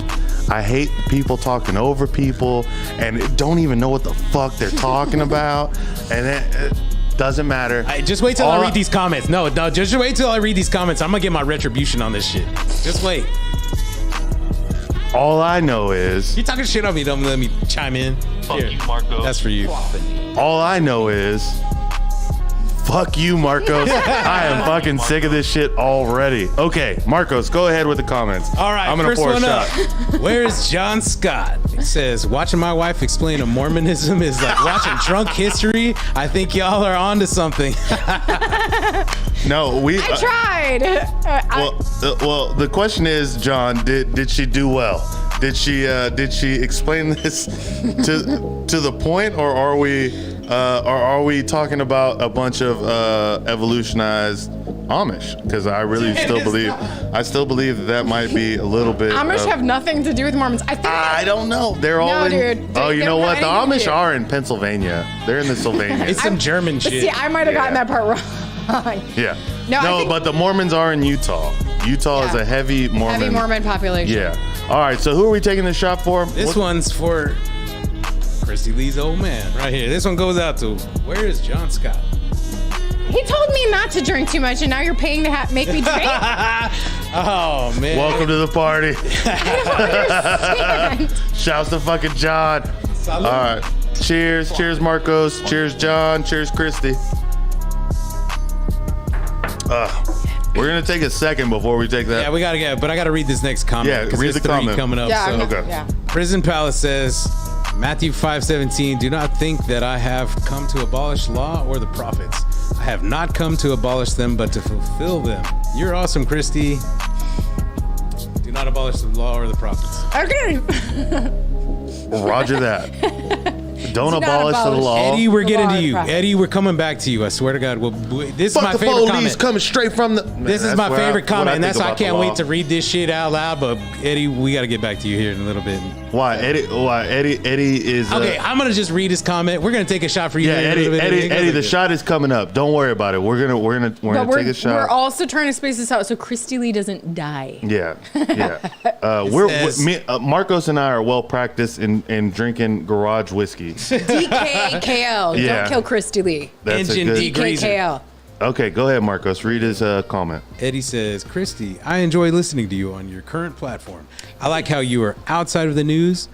I hate people talking over people and don't even know what the fuck they're talking about. And it doesn't matter. Just wait till I read these comments. No, just wait till I read these comments. I'm gonna get my retribution on this shit. Just wait. All I know is You talking shit on me? Don't let me chime in. Fuck you, Marco. That's for you. all I know is fuck you, Marcos. I am fucking sick of this shit already. Okay, Marcos, go ahead with the comments. All right, I'm gonna first pour a one shot. up. Where is John Scott? It says, watching my wife explain a Mormonism is like watching drunk history. I think y'all are onto something. No, we. I tried. Well, the question is, John, did she do well? Did she explain this to the point, or are we talking about a bunch of evolutionized Amish? Because I really still believe that might be a little bit. Amish have nothing to do with Mormons. I think. I don't know. They're all No, in. dude. Oh, you They know don't what? have The anything to Amish do. are in Pennsylvania. They're in the Sylvania. It's some German But shit. see, I might have gotten Yeah. that part wrong. Yeah. No, I think- but the Mormons are in Utah. Utah is Yeah. a heavy Mormon. Heavy Mormon population. Yeah. All right. So who are we taking this shot for? This one's for Kristi Leigh's old man right here. This one goes out to, where is John Scott? He told me not to drink too much, and now you're paying to make me drink. Oh, man. Welcome to the party. Understand. Shouts to fucking John. Salud. All right. Cheers. Cheers, Marcos. Cheers, John. Cheers, Kristi. We're going to take a second before we take that. Yeah, we gotta get, but I gotta read this next comment. Yeah, 'cause read there's the comment. coming up. Yeah, so. I'm not- Okay. yeah. Prison Palace says, Matthew 5:17, do not think that I have come to abolish law or the prophets. I have not come to abolish them, but to fulfill them. You're awesome, Kristi. Do not abolish the law or the prophets. Okay. Roger that. Don't Do not abolish the abolish. law. Eddie, we're The getting law to and you. prophets. Eddie, we're coming back to you. I swear to God. Well, this is Fuck my the favorite police comment. coming straight from the. This is That's my what favorite comment, and think that's why I about the can't law. wait to read this shit out loud. But Eddie, we got to get back to you here in a little bit. Why Eddie? Eddie is. Okay, I'm gonna just read his comment. We're gonna take a shot for you. Yeah, here in a little bit. Eddie, the shot is coming up. Don't worry about it. We're gonna But take a shot. we're also trying to space this out so Kristi Leigh doesn't die. Yeah. says- Marcos and I are well practiced in drinking garage whiskey. DKKL. Yeah. Don't kill Kristi Leigh. That's a Engine good. degreaser. DKKL. Okay, go ahead, Marcos. Read his comment. Eddie says, Kristi, I enjoy listening to you on your current platform. I like how you are outside of the news,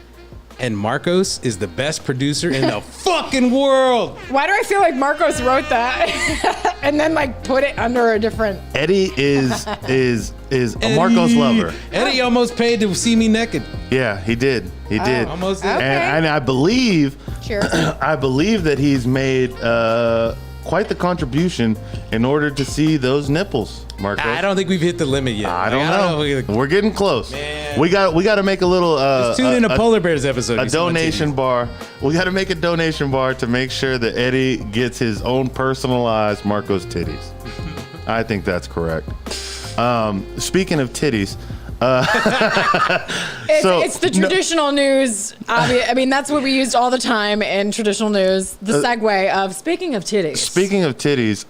and Marcos is the best producer in the fucking world. Why do I feel like Marcos wrote that and then like put it under a different? Eddie is a Marcos Eddie. lover. Eddie almost paid to see me naked. Yeah, he did. He did. Almost did. Okay. And I believe Cheers. I believe that he's made quite the contribution in order to see those nipples, Marcos. I don't think we've hit the limit yet. I don't know. if we- We're getting close. Man. We got to make a little Just tune in to Polar Bears episode. a You see my donation titties. bar. We got to make a donation bar to make sure that Eddie gets his own personalized Marcos titties. I think that's correct. Speaking of titties, It's the traditional news. I mean, that's what we used all the time in traditional news. The segue of speaking of titties. speaking of titties,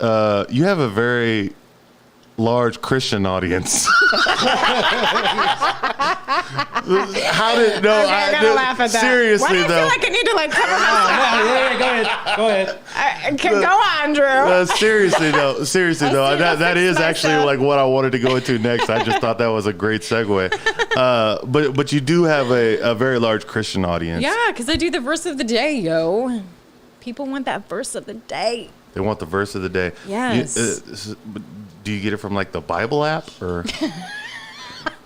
you have a very large Christian audience. How did no? Okay, I gotta laugh at that. Seriously Why do I though. feel like I need to like cover myself? Yeah, go ahead. Go on, Drew. Seriously though, I'll that fix is actually myself. like what I wanted to go into next. I just thought that was a great segue. But you do have a very large Christian audience. Yeah, because I do the verse of the day, yo. People want that verse of the day. They want the verse of the day. Yes. Do you get it from like the Bible app or?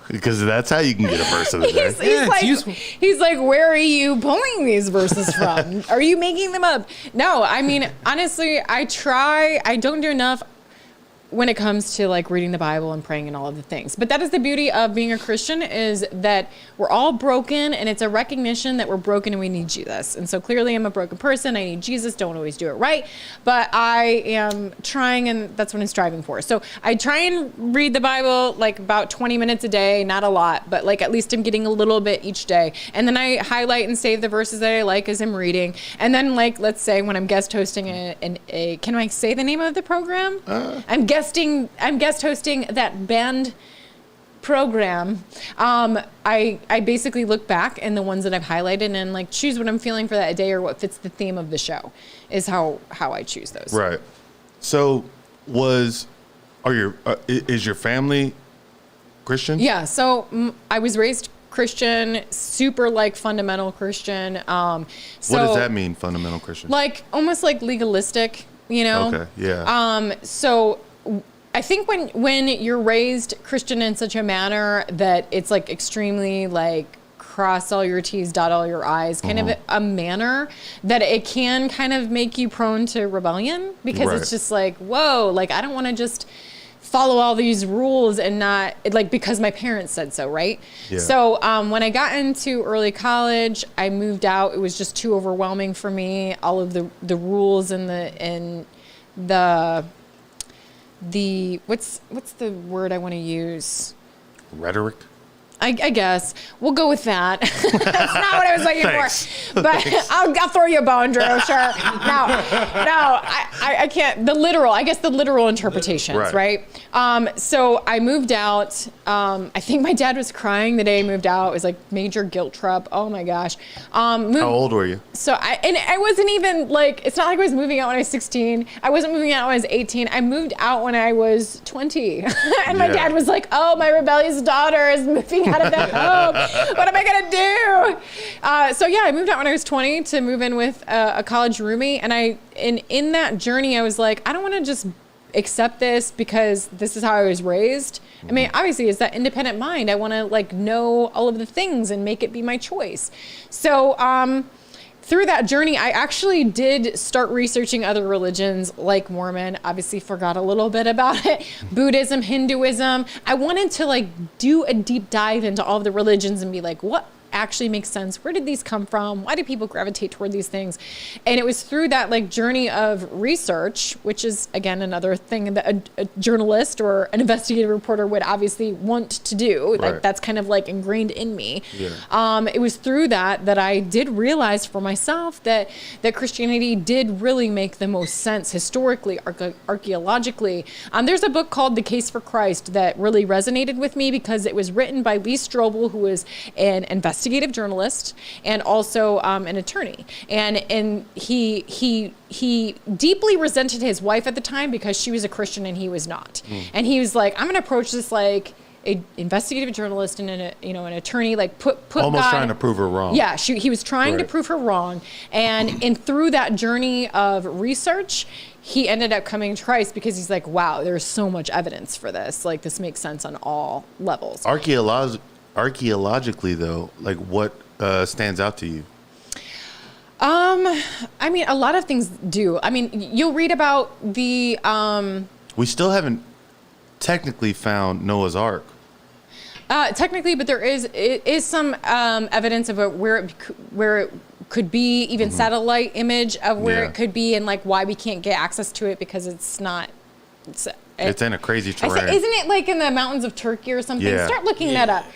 Because that's how you can get a verse of the day. He's like, where are you pulling these verses from? Are you making them up? No, I mean, honestly, I try. I don't do enough. when it comes to like reading the Bible and praying and all of the things. But that is the beauty of being a Christian, is that we're all broken, and it's a recognition that we're broken and we need Jesus. And so clearly I'm a broken person. I need Jesus. Don't always do it right, but I am trying, and that's what I'm striving for. So I try and read the Bible like about 20 minutes a day, not a lot, but like at least I'm getting a little bit each day. And then I highlight and save the verses that I like as I'm reading. And then like, let's say when I'm guest hosting a can I say the name of the program? I'm guest hosting that band program. I basically look back and the ones that I've highlighted and like choose what I'm feeling for that day or what fits the theme of the show is how I choose those. Right. So is your family Christian? Yeah. So I was raised Christian, super like fundamental Christian. So what does that mean, fundamental Christian? Like almost like legalistic, you know? Okay. Yeah. So I think when you're raised Christian in such a manner that it's like extremely like cross all your T's, dot all your I's, kind of a manner, that it can kind of make you prone to rebellion, because it's just like, whoa, like I don't want to just follow all these rules and not like because my parents said so, right? Yeah. So when I got into early college, I moved out. It was just too overwhelming for me. All of the rules and the what's the word I want to use? Rhetoric. I guess we'll go with that. That's not what I was looking for, but I'll throw you a bone, Drew. Sure. No, I can't. I guess the literal interpretations, right? So I moved out. I think my dad was crying the day I moved out. It was like major guilt trip. Oh my gosh. How old were you? So I wasn't even like, it's not like I was moving out when I was 16. I wasn't moving out when I was 18. I moved out when I was 20. And my dad was like, oh, my rebellious daughter is moving out of that home. What am I gonna do? So yeah, I moved out when I was 20 to move in with a college roommate. And in that journey, I was like, I don't want to just accept this because this is how I was raised. I mean, obviously it's that independent mind. I want to like know all of the things and make it be my choice. So through that journey, I actually did start researching other religions like Mormon. Obviously forgot a little bit about it. Buddhism, Hinduism. I wanted to like do a deep dive into all of the religions and be like, what actually makes sense? Where did these come from? Why do people gravitate toward these things? And it was through that like journey of research, which is again another thing that a journalist or an investigative reporter would obviously want to do. Right. Like that's kind of like ingrained in me. Yeah. It was through that I did realize for myself that Christianity did really make the most sense historically, archaeologically. There's a book called The Case for Christ that really resonated with me because it was written by Lee Strobel, who was an investigative journalist and also an attorney, and he deeply resented his wife at the time because she was a Christian and he was not. And he was like, I'm gonna approach this like a investigative journalist and an attorney, like put almost God, trying to prove her wrong. Yeah, he was trying to prove her wrong, and through that journey of research, he ended up coming to Christ because he's like, wow, there's so much evidence for this. Like this makes sense on all levels. Archaeologically, though, like what stands out to you? I mean, a lot of things do. I mean, you'll read about the. We still haven't technically found Noah's Ark. Technically, but there is some evidence of where it could be, even satellite image of where it could be, and like why we can't get access to it because it's not. It's in a crazy terrain. Isn't it like in the mountains of Turkey or something? Yeah. Start looking that up.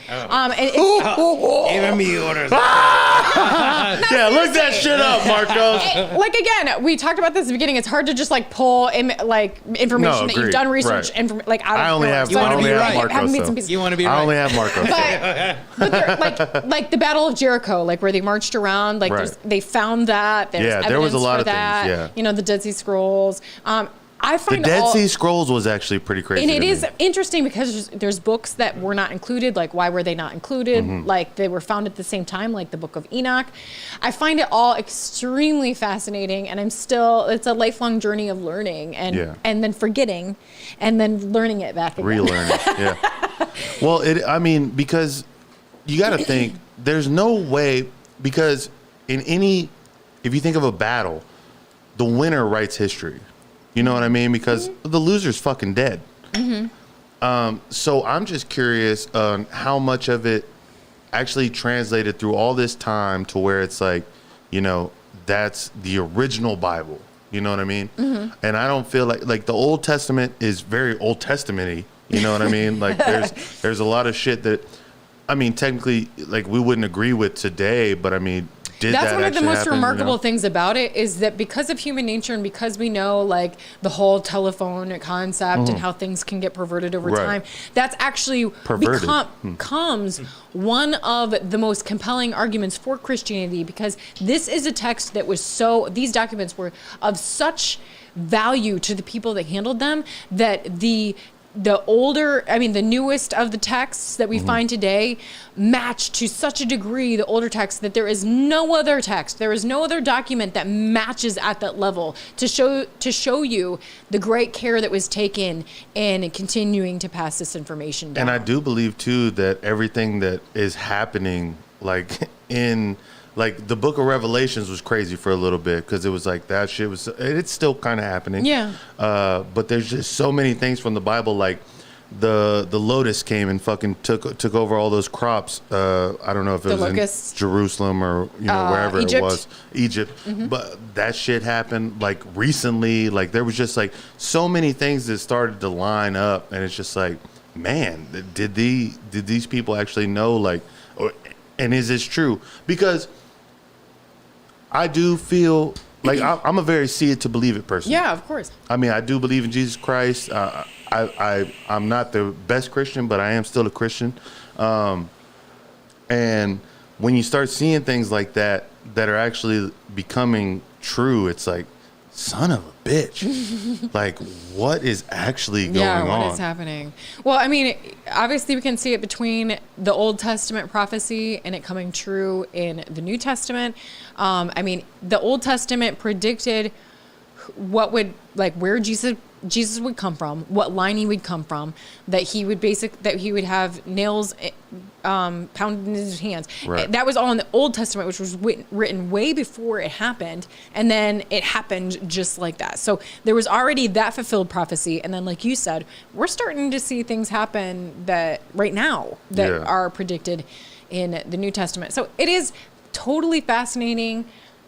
Giving me orders. Yeah, look that shit up, Marcos. Like again, we talked about this at the beginning. It's hard to just like pull information that you've done research Right. like out of. I only have Marcos. You want to be right. I only have Marcos. But they're, like the Battle of Jericho, like where they marched around, like they found that. There's evidence there was a lot for of that. things. Yeah, you know, the Dead Sea Scrolls. I find the Dead Sea Scrolls was actually pretty crazy. And it is interesting because there's books that were not included. Like, why were they not included? Like, they were found at the same time, like the Book of Enoch. I find it all extremely fascinating, and it's a lifelong journey of learning and then forgetting and then learning it back again. Relearning, yeah. Well, because you got to think, there's no way, because if you think of a battle, the winner writes history. You know what I mean? Because the loser's fucking dead. So I'm just curious on how much of it actually translated through all this time to where it's like, you know, that's the original Bible. You know what I mean? And I don't feel like the Old Testament is very Old Testament-y. You know what I mean? Like there's a lot of shit that, I mean, technically, like we wouldn't agree with today, but I mean, that's one of the most happen, remarkable you know? things about it is that because of human nature and because we know like the whole telephone concept and how things can get perverted over time, that's actually becomes one of the most compelling arguments for Christianity, because this is a text that was these documents were of such value to the people that handled them that the newest of the texts that we find today match to such a degree the older texts that there is no other text, there is no other document that matches at that level to show you the great care that was taken in continuing to pass this information down. And I do believe too that everything that is happening, like in like the book of Revelations was crazy for a little bit because it was like that shit was, it's still kind of happening. Yeah. But there's just so many things from the Bible, like the lotus came and fucking took over all those crops. I don't know if it was in Jerusalem or wherever Egypt. It was, Egypt. But that shit happened like recently. Like there was just like so many things that started to line up, and it's just like, man, did these people actually know? Like, and is this true? Because I do feel like I'm a very see it to believe it person. Yeah, of course. I mean, I do believe in Jesus Christ. I'm not the best Christian, but I am still a Christian. And when you start seeing things like that are actually becoming true, it's like, son of a bitch. Like, what is actually going on? Yeah, what is happening? Well, I mean, obviously we can see it between the Old Testament prophecy and it coming true in the New Testament. I mean, the Old Testament predicted what would, like, where Jesus would come from, what line he would come from, that he would have nails pounded in his hands. Right. That was all in the Old Testament, which was written way before it happened, and then it happened just like that. So there was already that fulfilled prophecy, and then, like you said, we're starting to see things happen that right now that are predicted in the New Testament. So it is totally fascinating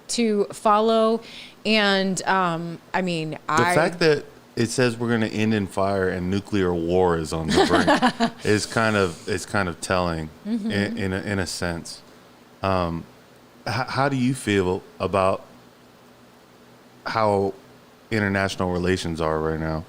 to follow, and I mean, the fact that it says we're going to end in fire and nuclear war is on the brink is kind of telling in a sense. How do you feel about how international relations are right now?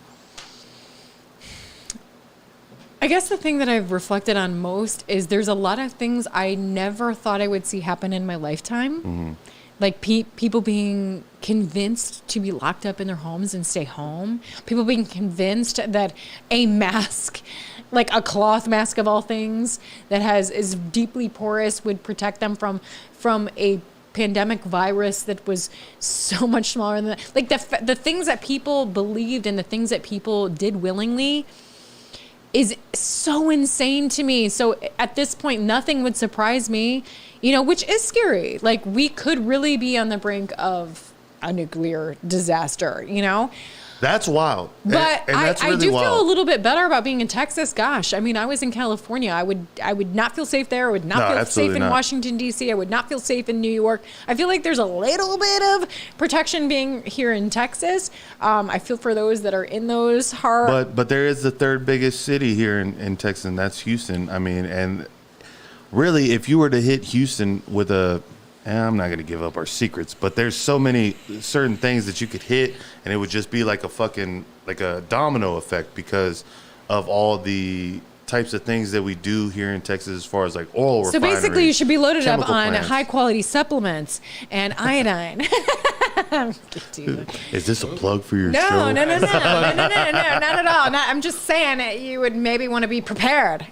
I guess the thing that I've reflected on most is there's a lot of things I never thought I would see happen in my lifetime. Like people being convinced to be locked up in their homes and stay home. People being convinced that a mask, like a cloth mask of all things, that is deeply porous would protect them from a pandemic virus that was so much smaller than that. Like the things that people believed and the things that people did willingly is so insane to me. So at this point, nothing would surprise me, which is scary. Like, we could really be on the brink of a nuclear disaster, That's wild. But and that's I really do wild. feel a little bit better about being in Texas. Gosh, I mean, I was in California. I would not feel safe there. I would not feel safe in Washington, D.C. I would not feel safe in New York. I feel like there's a little bit of protection being here in Texas. I feel for those that are in those hard. But there is the third biggest city here in Texas, and that's Houston. I mean, and really, if you were to hit Houston with I'm not going to give up our secrets, but there's so many certain things that you could hit, and it would just be like a domino effect because of all the types of things that we do here in Texas as far as like oil refineries. So basically, you should be loaded up on plants. high quality supplements and iodine. Is this a plug for your show? No, not at all. I'm just saying that you would maybe want to be prepared.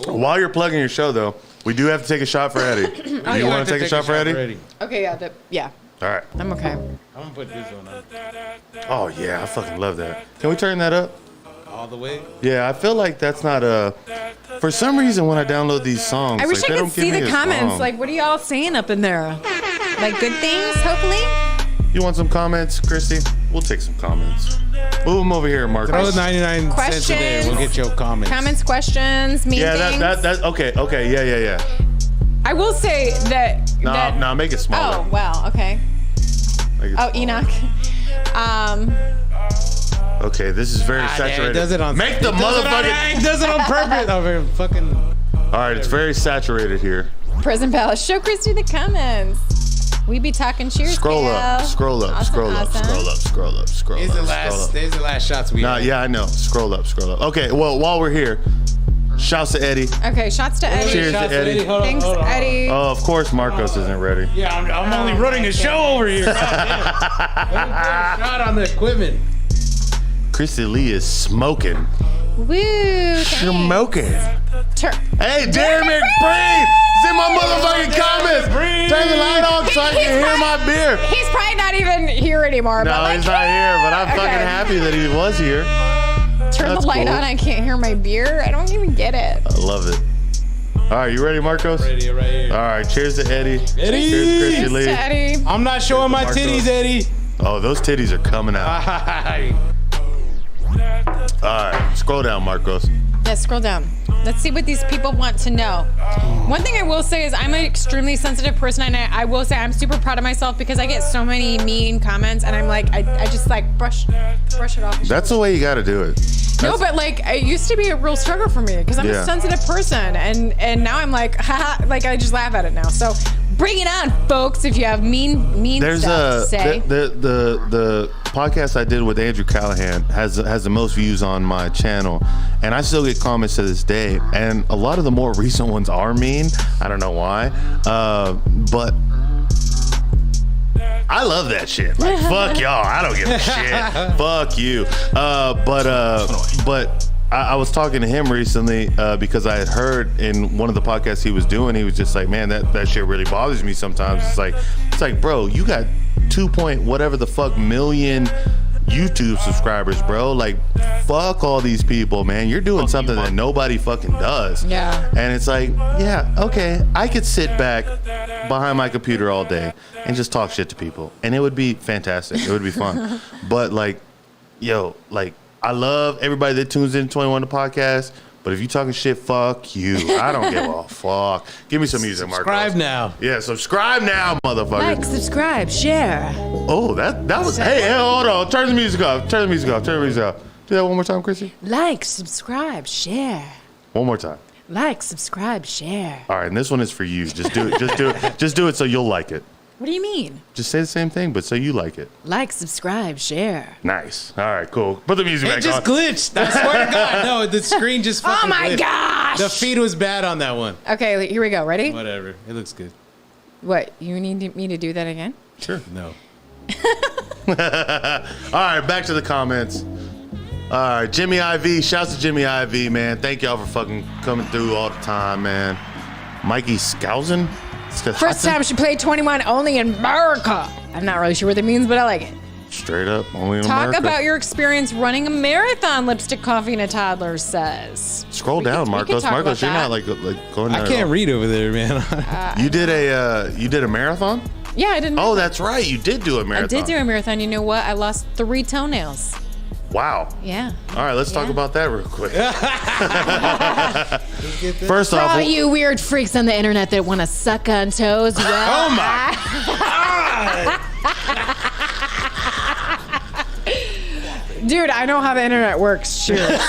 While you're plugging your show, though, we do have to take a shot for Eddie. Do you want to take a shot for Eddie? Okay, yeah. All right. I'm okay. I'm gonna put this on. Oh yeah, I fucking love that. Can we turn that up? All the way? Yeah, I feel like that's not for some reason when I download these songs, I wish like, I could see the comments. Like, what are y'all saying up in there? Like, good things, hopefully? You want some comments, Kristi? We'll take some comments. Move them over here, Mark. Throw 99 cents in there. We'll get your comments. Comments, questions, mean things. That okay, yeah. I will say that. No, make it smaller. Oh, wow, okay. Make it smaller. Enoch. Okay, this is very saturated. It does it on. Make the motherfucking. It does it on purpose. Oh, fucking. All right, it's very saturated here. Prison Palace. Show Kristi the comments. We be talking cheers. Scroll Kale. up. Awesome. There's the last shots we had. Yeah, I know. Scroll up. Okay, well, while we're here, shouts to Eddie. Okay, shots to Eddie. Cheers to Eddie. Thanks, Eddie. Oh, of course, Marcos isn't ready. Yeah, I'm only running a show over here. God damn. Shot on the equipment. Kristi Leigh is smoking. Woo. Smoking. Hey, Jeremy Jeremy McBreen! It's in my motherfucking comments! Turn the light on so I can hear my beer. He's probably not even here anymore. No, but he's not here, but I'm fucking Okay. happy that he was here. Turn That's the light cool. on. I can't hear my beer. I don't even get it. I love it. All right, you ready, Marcos? Ready, right here. All right, cheers to Eddie. Eddie! Cheers to Kristi To Leigh. Eddie. I'm not showing my Marcos. titties, Eddie. Oh, those titties are coming out. All right, scroll down, Marcos. Yeah, scroll down. Let's see what these people want to know. One thing I will say is I'm an extremely sensitive person, and I will say I'm super proud of myself because I get so many mean comments, and I'm like, I just like brush it off. That's the way you got to do it. No, but like it used to be a real struggle for me because I'm Yeah. a sensitive person, and now I'm like, haha, like I just laugh at it now. So bring it on, folks! If you have mean There's stuff to say. the podcast I did with Andrew Callahan has the most views on my channel, and I still get comments to this day, and a lot of the more recent ones are mean. I don't know why, but I love that shit. Like, fuck y'all. I don't give a shit. Fuck you. But I was talking to him recently because I had heard in one of the podcasts he was doing, he was just like, man, that shit really bothers me sometimes. It's like, bro, you got 2 point whatever the fuck million YouTube subscribers, bro. Like, fuck all these people, man. You're doing something that nobody fucking does. Yeah. And it's like, yeah, okay, I could sit back behind my computer all day and just talk shit to people, and it would be fantastic. It would be fun. But like, yo, like, I love everybody that tunes in 21 the podcast. But if you talking shit, fuck you. I don't give a fuck. Give me some music, Marcos. Subscribe now. Yeah, subscribe now, motherfucker. Like, subscribe, share. Oh, that was. Hey, hold on. Turn the music off. Turn the music off. Do that one more time, Kristi. Like, subscribe, share. One more time. Like, subscribe, share. All right, and this one is for you. Just do it. Just do it. Just do it so you'll like it. What do you mean? Just say the same thing, but so you like it. Like, subscribe, share. Nice. All right, cool. Put the music It back just on. glitched. I swear to God. No, the screen just fucking Oh my glitched. gosh! The feed was bad on that one. Okay, here we go. Ready? Whatever. It looks good. What? You need me to do that again? Sure. No. All right, back to the comments. All right, Jimmy IV. Shouts to Jimmy IV, man. Thank y'all for fucking coming through all the time, man. Mikey Skousen? First time she played 21 only in America. I'm not really sure what that means, but I like it. Straight up, only in Talk America. about your experience running a marathon, Lipstick Coffee and a Toddler says. Scroll We down, could Marcos. talk Marcos, about you're not that. like going there. I at can't all. read over there, man. You did a marathon? Yeah, I didn't. Oh, that's right. You did do a I marathon. did do a marathon. You know what? I lost 3 toenails. Wow. Yeah. All right, let's talk Yeah. about that real quick. First For all off, you weird freaks on the internet that want to suck on toes, well, oh my dude, I know how the internet works. Cheers.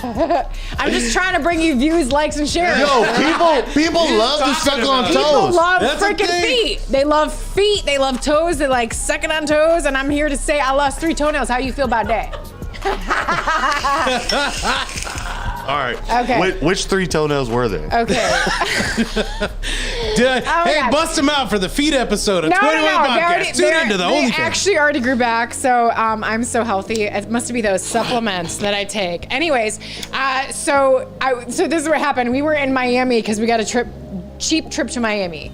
I'm just trying to bring you views, likes, and shares. Yo, people love to suck on People toes. love That's a freaking thing. feet. They love feet. They love toes. They like sucking on toes. And I'm here to say I lost 3 toenails. How you feel about that? All right. Okay. Which 3 toenails were they? Okay. Hey, God. bust them out for the feed episode of No, 21 They Podcast. Tune into the they OnlyFans. actually already grew back, so I'm so healthy. It must be those supplements that I take. Anyways, so this is what happened. We were in Miami because we got a cheap trip to Miami.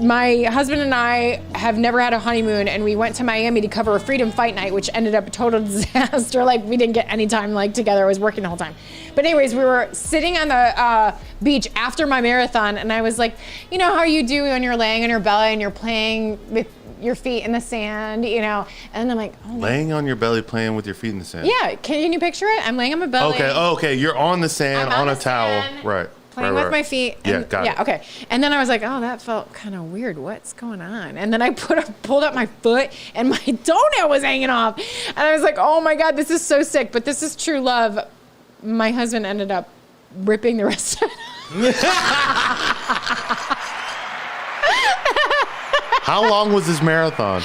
My husband and I have never had a honeymoon, and we went to Miami to cover a freedom fight night, which ended up a total disaster. Like, we didn't get any time like together. I was working the whole time. But anyways, we were sitting on the beach after my marathon, and I was like, you know how you do when you're laying on your belly and you're playing with your feet in the sand, you know. And I'm like, oh, Laying on your belly, playing with your feet in the sand. yeah. Can you picture it? I'm laying on my belly. Okay. Oh, okay. You're on the sand I'm on a the towel. sand, Right. Playing right, with my feet. Yeah, And, got it. Yeah, okay. And then I was like, oh, that felt kind of weird. What's going on? And then I pulled up my foot and my toenail was hanging off. And I was like, oh my God, this is so sick. But this is true love. My husband ended up ripping the rest of it. How long was this marathon?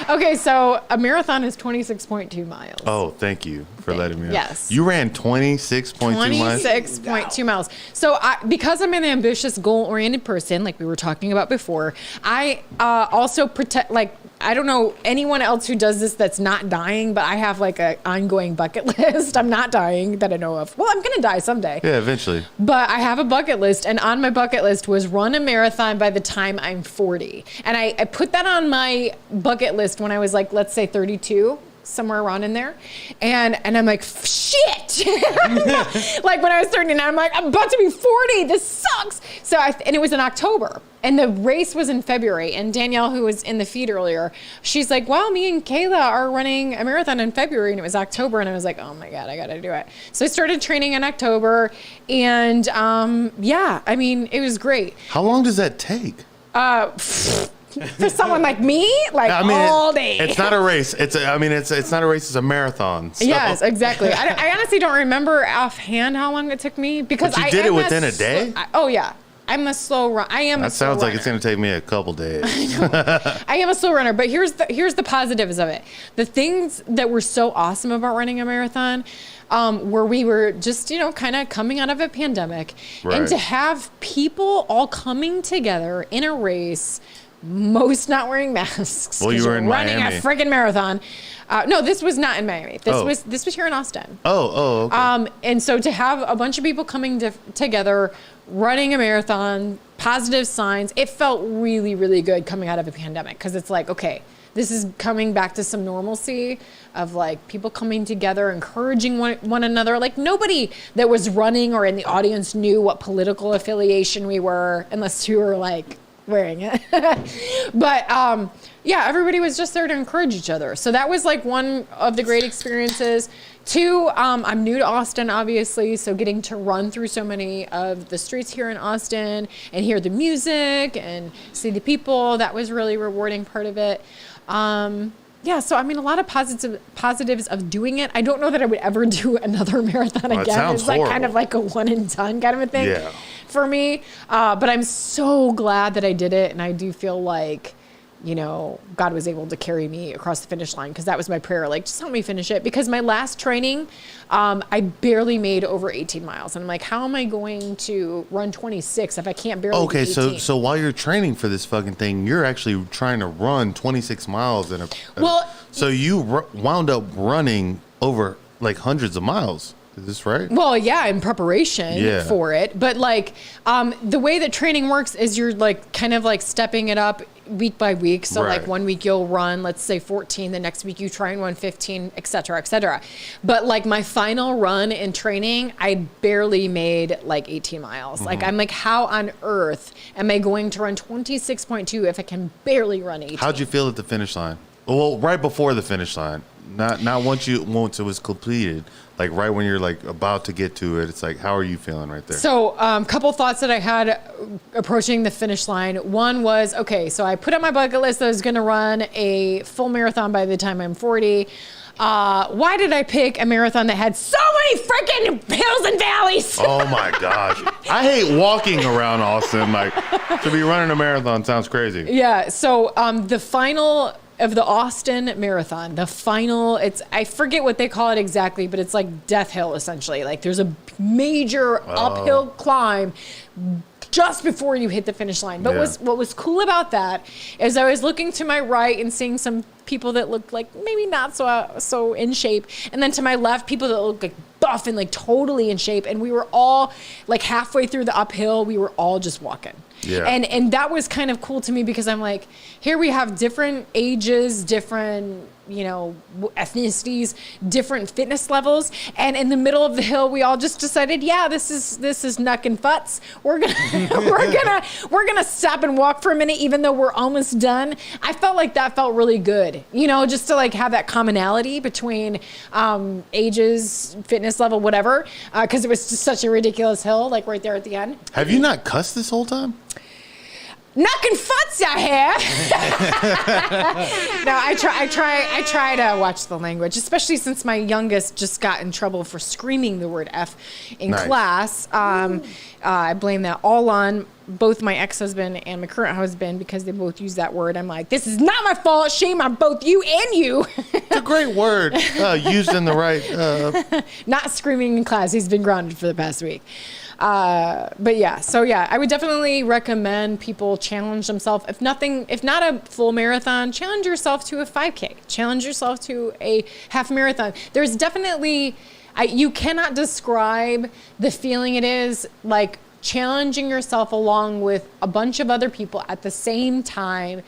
Okay, so a marathon is 26.2 miles. Oh, thank you for letting me know. Yes. You ran 26.2 miles? 26.2 miles. So because I'm an ambitious, goal-oriented person, like we were talking about before, I also protect, like, I don't know anyone else who does this that's not dying, but I have like an ongoing bucket list. I'm not dying that I know of. Well, I'm going to die someday. Yeah, eventually. But I have a bucket list, and on my bucket list was run a marathon by the time I'm 40. And I put that on my bucket list when I was like, let's say 32, somewhere around in there. And I'm like, shit. Like when I was 39, I'm like, I'm about to be 40. This sucks. So and it was in October. And the race was in February. And Danielle, who was in the feed earlier, she's like, wow, me and Kayla are running a marathon in February. And it was October. And I was like, oh my God, I got to do it. So I started training in October. And yeah, I mean, it was great. How long does that take? For someone like me, like all day. It's not a race. It's not a race. It's a marathon. So. Yes, exactly. I honestly don't remember offhand how long it took me because But you did it within a day? Oh yeah. I'm a slow run. That sounds like it's going to take me a couple days. I am a slow runner, but here's the positives of it. The things that were so awesome about running a marathon, where we were just, kind of coming out of a pandemic, Right. and to have people all coming together in a race, most not wearing masks. Well, you 'cause were you're in running Miami. a friggin' marathon. No, this was not in Miami. This Oh. was here in Austin. Oh, okay. And so to have a bunch of people coming together, running a marathon, positive signs, it felt really, really good coming out of a pandemic because it's like, okay, this is coming back to some normalcy of like people coming together, encouraging one another. Like nobody that was running or in the audience knew what political affiliation we were unless you were like wearing it. But yeah, everybody was just there to encourage each other. So that was like one of the great experiences. Two, I'm new to Austin, obviously, so getting to run through so many of the streets here in Austin and hear the music and see the people, that was really rewarding part of it. Yeah, so I mean, a lot of positives of doing it. I don't know that I would ever do another marathon Well, it again. sounds It's like kind horrible. of like a one and done kind of a thing Yeah. for me. But I'm so glad that I did it, and I do feel like, God was able to carry me across the finish line because that was my prayer. Like, just help me finish it. Because my last training, I barely made over 18 miles. And I'm like, how am I going to run 26 if I can't barely do 18? So while you're training for this fucking thing, you're actually trying to run 26 miles in a. Well, so you wound up running over like hundreds of miles. Is this right? Well, yeah, in preparation for it. But like the way that training works is you're like kind of like stepping it up week by week. So Right. like 1 week you'll run, let's say 14. The next week you try and run 15, et cetera, et cetera. But like my final run in training, I barely made like 18 miles. Like I'm like, how on earth am I going to run 26.2 if I can barely run 18? How'd you feel at the finish line? Well, right before the finish line, not once it was completed. Like right when you're like about to get to it, it's like, how are you feeling right there? So couple thoughts that I had approaching the finish line. One was, okay, so I put on my bucket list that I was going to run a full marathon by the time I'm 40. Why did I pick a marathon that had so many freaking hills and valleys? Oh my gosh. I hate walking around Austin. Like, to be running a marathon sounds crazy. Yeah, so the final of the Austin Marathon, I forget what they call it exactly, but it's like Death Hill essentially. Like there's a major uphill climb just before you hit the finish line. But what was cool about that is I was looking to my right and seeing some people that looked like maybe not so in shape, and then to my left, people that looked like buff and like totally in shape, and we were all like halfway through the uphill, we were all just walking. Yeah. And that was kind of cool to me because I'm like, here we have different ages, different ethnicities, different fitness levels. And in the middle of the hill, we all just decided, yeah, this is nuck and futz. We're gonna stop and walk for a minute, even though we're almost done. I felt like that felt really good, just to like have that commonality between ages, fitness level, whatever, because it was just such a ridiculous hill, like right there at the end. Have you not cussed this whole time? Knocking futz out here. No, I try to watch the language, especially since my youngest just got in trouble for screaming the word F in class. I blame that all on both my ex-husband and my current husband because they both use that word. I'm like, this is not my fault. Shame on both you and you. It's a great word used in the right. Not screaming in class. He's been grounded for the past week. But yeah, I would definitely recommend people challenge themselves. If not a full marathon, challenge yourself to a 5K, challenge yourself to a half marathon. There's definitely, you cannot describe the feeling it is like challenging yourself along with a bunch of other people at the same time,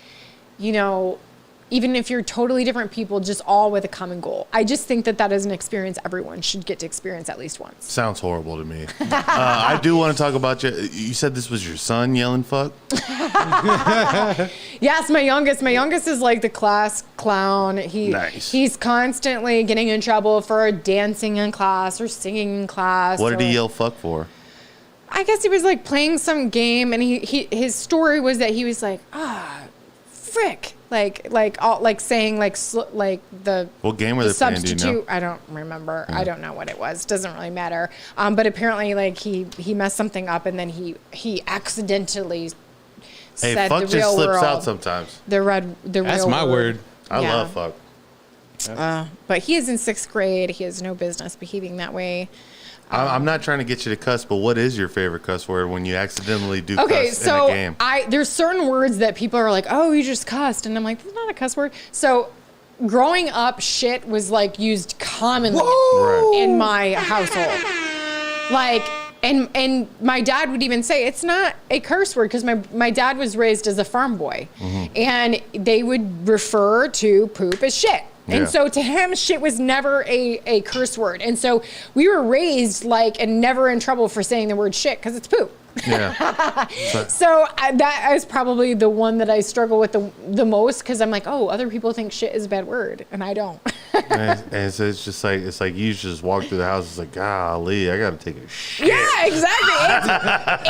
even if you're totally different people, just all with a common goal. I just think that is an experience everyone should get to experience at least once. Sounds horrible to me. I do want to talk about you. You said this was your son yelling fuck? Yes, my youngest. My youngest is like the class clown. Nice. He's constantly getting in trouble for dancing in class or singing in class. What did he yell fuck for? I guess he was like playing some game, and his story was that he was like, frick. Like saying like the what game were they playing? Substitute. Do you know? I don't remember. Yeah. I don't know what it was. Doesn't really matter. But apparently, like he messed something up, and then he accidentally said fuck the just real slips world. out sometimes. The That's real my word. I love fuck. But he is in 6th grade. He has no business behaving that way. I'm not trying to get you to cuss, but what is your favorite cuss word when you accidentally do cuss in a game? There's certain words that people are like, oh, you just cussed. And I'm like, that's not a cuss word. So growing up, shit was like used commonly in my household. Like, and my dad would even say it's not a curse word because my dad was raised as a farm boy. Mm-hmm. And they would refer to poop as shit. And so to him, shit was never a curse word. And so we were raised and never in trouble for saying the word shit because it's poop. Yeah. So that is probably the one that I struggle with the most because I'm like, oh, other people think shit is a bad word and I don't. and so it's just like, you just walk through the house. It's like, golly, I got to take a shit. Yeah, exactly.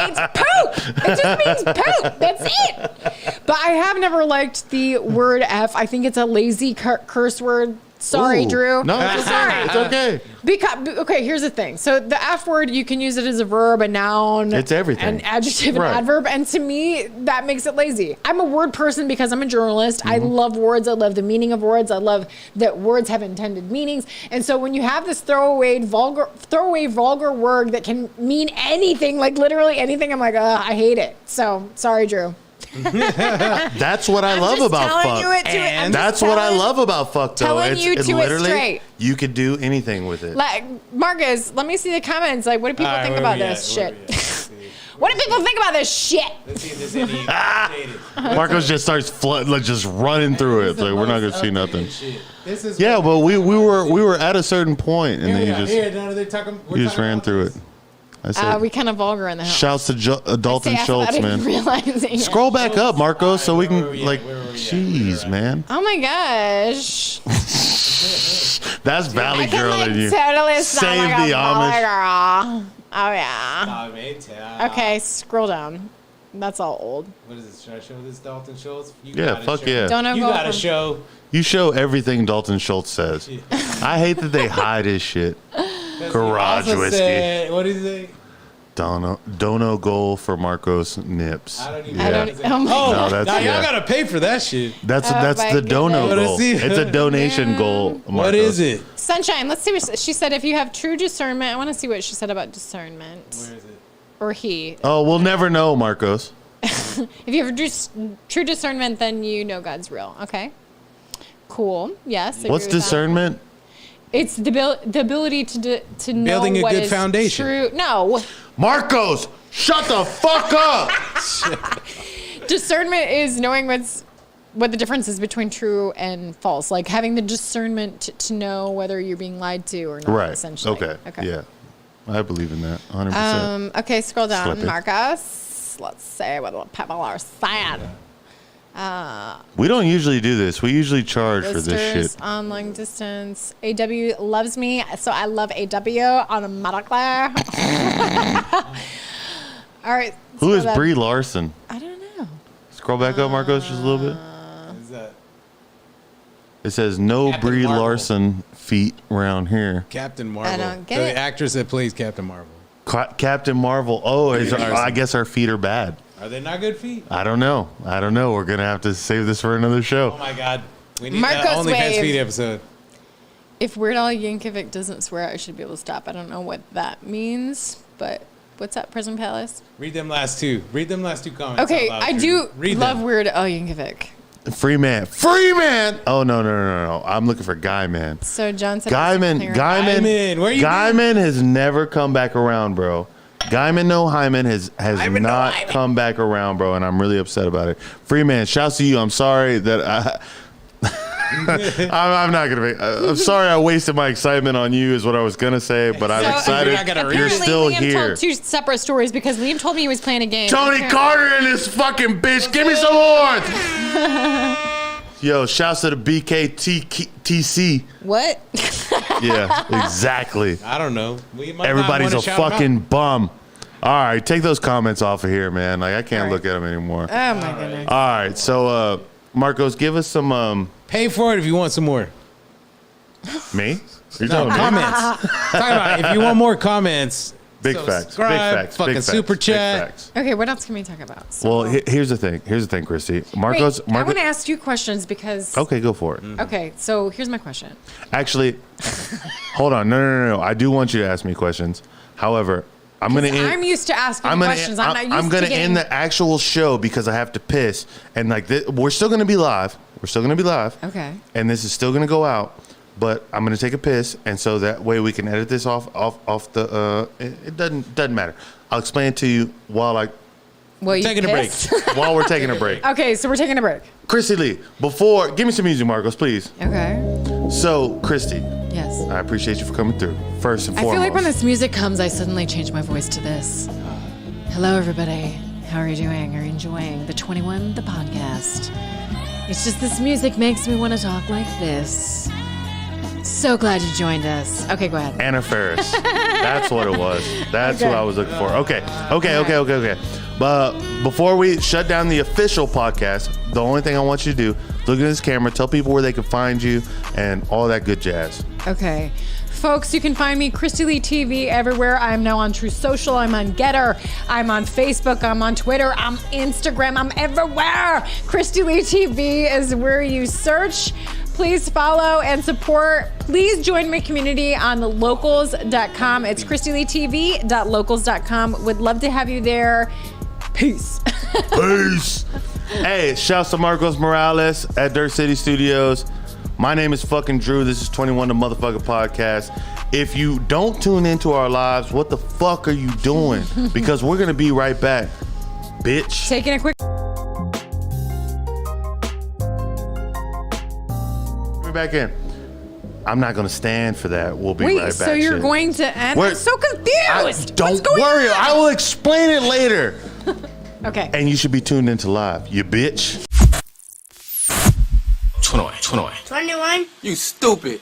It's poop. It just means poop. That's it. But I have never liked the word F. I think it's a lazy curse word. Sorry, Ooh. Drew. No, it's okay. It's okay. Okay, here's the thing. So the F word, you can use it as a verb, a noun. It's everything. An adjective, an adverb. And to me, that makes it lazy. I'm a word person because I'm a journalist. Mm-hmm. I love words. I love the meaning of words. I love that words have intended meanings. And so when you have this throwaway vulgar word that can mean anything, like literally anything, I'm like, I hate it. So sorry, Drew. That's what I love about fuck. That's what I love about fuck, though. Telling you to it straight. You could do anything with it. Like, Marcus, let me see the comments. Like, what do people think about this shit? What do people think about this shit? Let's see if there's any Marcos just starts just running through it. Like, we're not gonna see nothing. This is but we were at a certain point, and then you just ran through it. I said, we kind of vulgar in the house. Shouts to Dalton Schultz, man. Scroll back up, Marcos, so we can jeez, man. Oh my gosh. That's Valley Girl in you. Totally Save the Amish. Girl. Oh yeah. Okay, scroll down. That's all old. What is this? Should I show this Dalton Schultz? Fuck yeah. Don't you got to show. You show everything Dalton Schultz says. I hate that they hide his shit. Garage whiskey. What is it? Dono goal for Marcos Nips. I don't even no, that's y'all gotta pay for that shit. That's the dono goal. It's a donation goal. Marcos. What is it? Sunshine. Let's see what she said. If you have true discernment, I want to see what she said about discernment. Where is it? Or he. Oh, we'll never know, Marcos. If you have true discernment, then you know God's real. Okay. Cool. Yes. What's discernment? It's the ability to know building a what good is foundation. True. No. Marcos, shut the fuck up. Discernment is knowing what's what the difference is between true and false, like having the discernment to know whether you're being lied to or not. Right. Essentially. Okay. Yeah. I believe in that 100%. Okay, scroll down, Slip it. Marcus. Let's see what the people are saying. We don't usually do this. We usually charge for this Visitors shit. on long distance. AW loves me, so I love AW automatically. All right. Who is scroll down. Brie Larson? I don't know. Scroll back up, Marcos, just a little bit. Is that It says no Captain Brie Marvel. Larson feet around here. Captain Marvel? I don't get the it. actress that plays Captain Marvel. Captain Marvel. Oh, Larson. I guess our feet are bad. Are they not good feet? I don't know. We're going to have to save this for another Oh show. my God. We need Marcos that OnlyFans wave. feet episode. If Weird Al Yankovic doesn't swear, I should be able to stop. I don't know what that means, but what's that, Prison Palace? Read them last two. Read them last two comments. Okay, out loud, I Drew. do Read love them. Weird Al Yankovic. Free man. Oh, no. I'm looking for Guy Man. So John said Guyman, Where you Guyman has never come back around, bro. Guyman No Hyman has Hyman, no not Hyman. come back around, bro, and I'm really upset about it. Freeman, shouts to you. I'm sorry that I'm not gonna make. I'm sorry I wasted my excitement on you, is what I was gonna say, but I'm excited. You're not gonna read You're it. still Liam here. told two separate stories because Liam told me he was playing a game. Tony Carter and this fucking bitch. Give me some more. Yo, shouts to the BKTC. What? Yeah, exactly. I don't know. We might not Everybody's wanna a shout 'em out. fucking bum. All right, take those comments off of here, man. Like I can't All right. look at them anymore. Oh my goodness. All right, so Marcos, give us some Pay for it if you want some more. me. You're No, telling me? comments. Talking about if you want more comments. Big facts. Big subscribe, facts. Fucking Big facts. super Big chat. facts. Okay, what else can we talk about? So, Well, here's the thing. Christy. wait, Marcos. I want to ask you questions because. Okay, go for it. Okay, so here's my question. Actually, hold on. No. I do want you to ask me questions. However, I'm gonna end. I'm used to asking questions. I'm not used I'm gonna to getting. end the actual show because I have to piss, and like we're still gonna be live. Okay. And this is still gonna go out, but I'm gonna take a piss, and so that way we can edit this off the. It doesn't matter. I'll explain it to you while Well, you Taking a break. pissed? while we're taking a break. Okay, so we're taking a break. Kristi Leigh, give me some music, Marcos, please. Okay. So, Kristi, Yes. I appreciate you for coming through. First and I foremost. feel like when this music comes, I suddenly change my voice to this. Hello, everybody. How are you doing? Are you enjoying the 21, the podcast? It's just this music makes me want to talk like this. So glad you joined us. Okay, go ahead. Anna Faris. That's what it was. That's Okay. what I was looking for. Okay. But before we shut down the official podcast, the only thing I want you to do, look at this camera, tell people where they can find you, and all that good jazz. Okay. Folks, you can find me, Kristi Leigh TV, everywhere. I'm now on True Social. I'm on Getter. I'm on Facebook. I'm on Twitter. I'm Instagram. I'm everywhere. Kristi Leigh TV is where you search. Please follow and support. Please join my community on locals.com. It's KristiLeighTV.locals.com. Would love to have you there. Peace. Peace. Hey, shouts to Marcos Morales at Dirt City Studios. My name is fucking Drew. This is 21 the motherfucking podcast. If you don't tune into our lives, what the fuck are you doing? Because we're going to be right back, bitch. Taking a quick. Bring me back in. I'm not going to stand for that. We'll be Wait, right back. so you're shit. going to end? We're- I'm so confused. Don't What's going worry. on? I will explain it later. Okay. And you should be tuned into live, you bitch. 21. You stupid.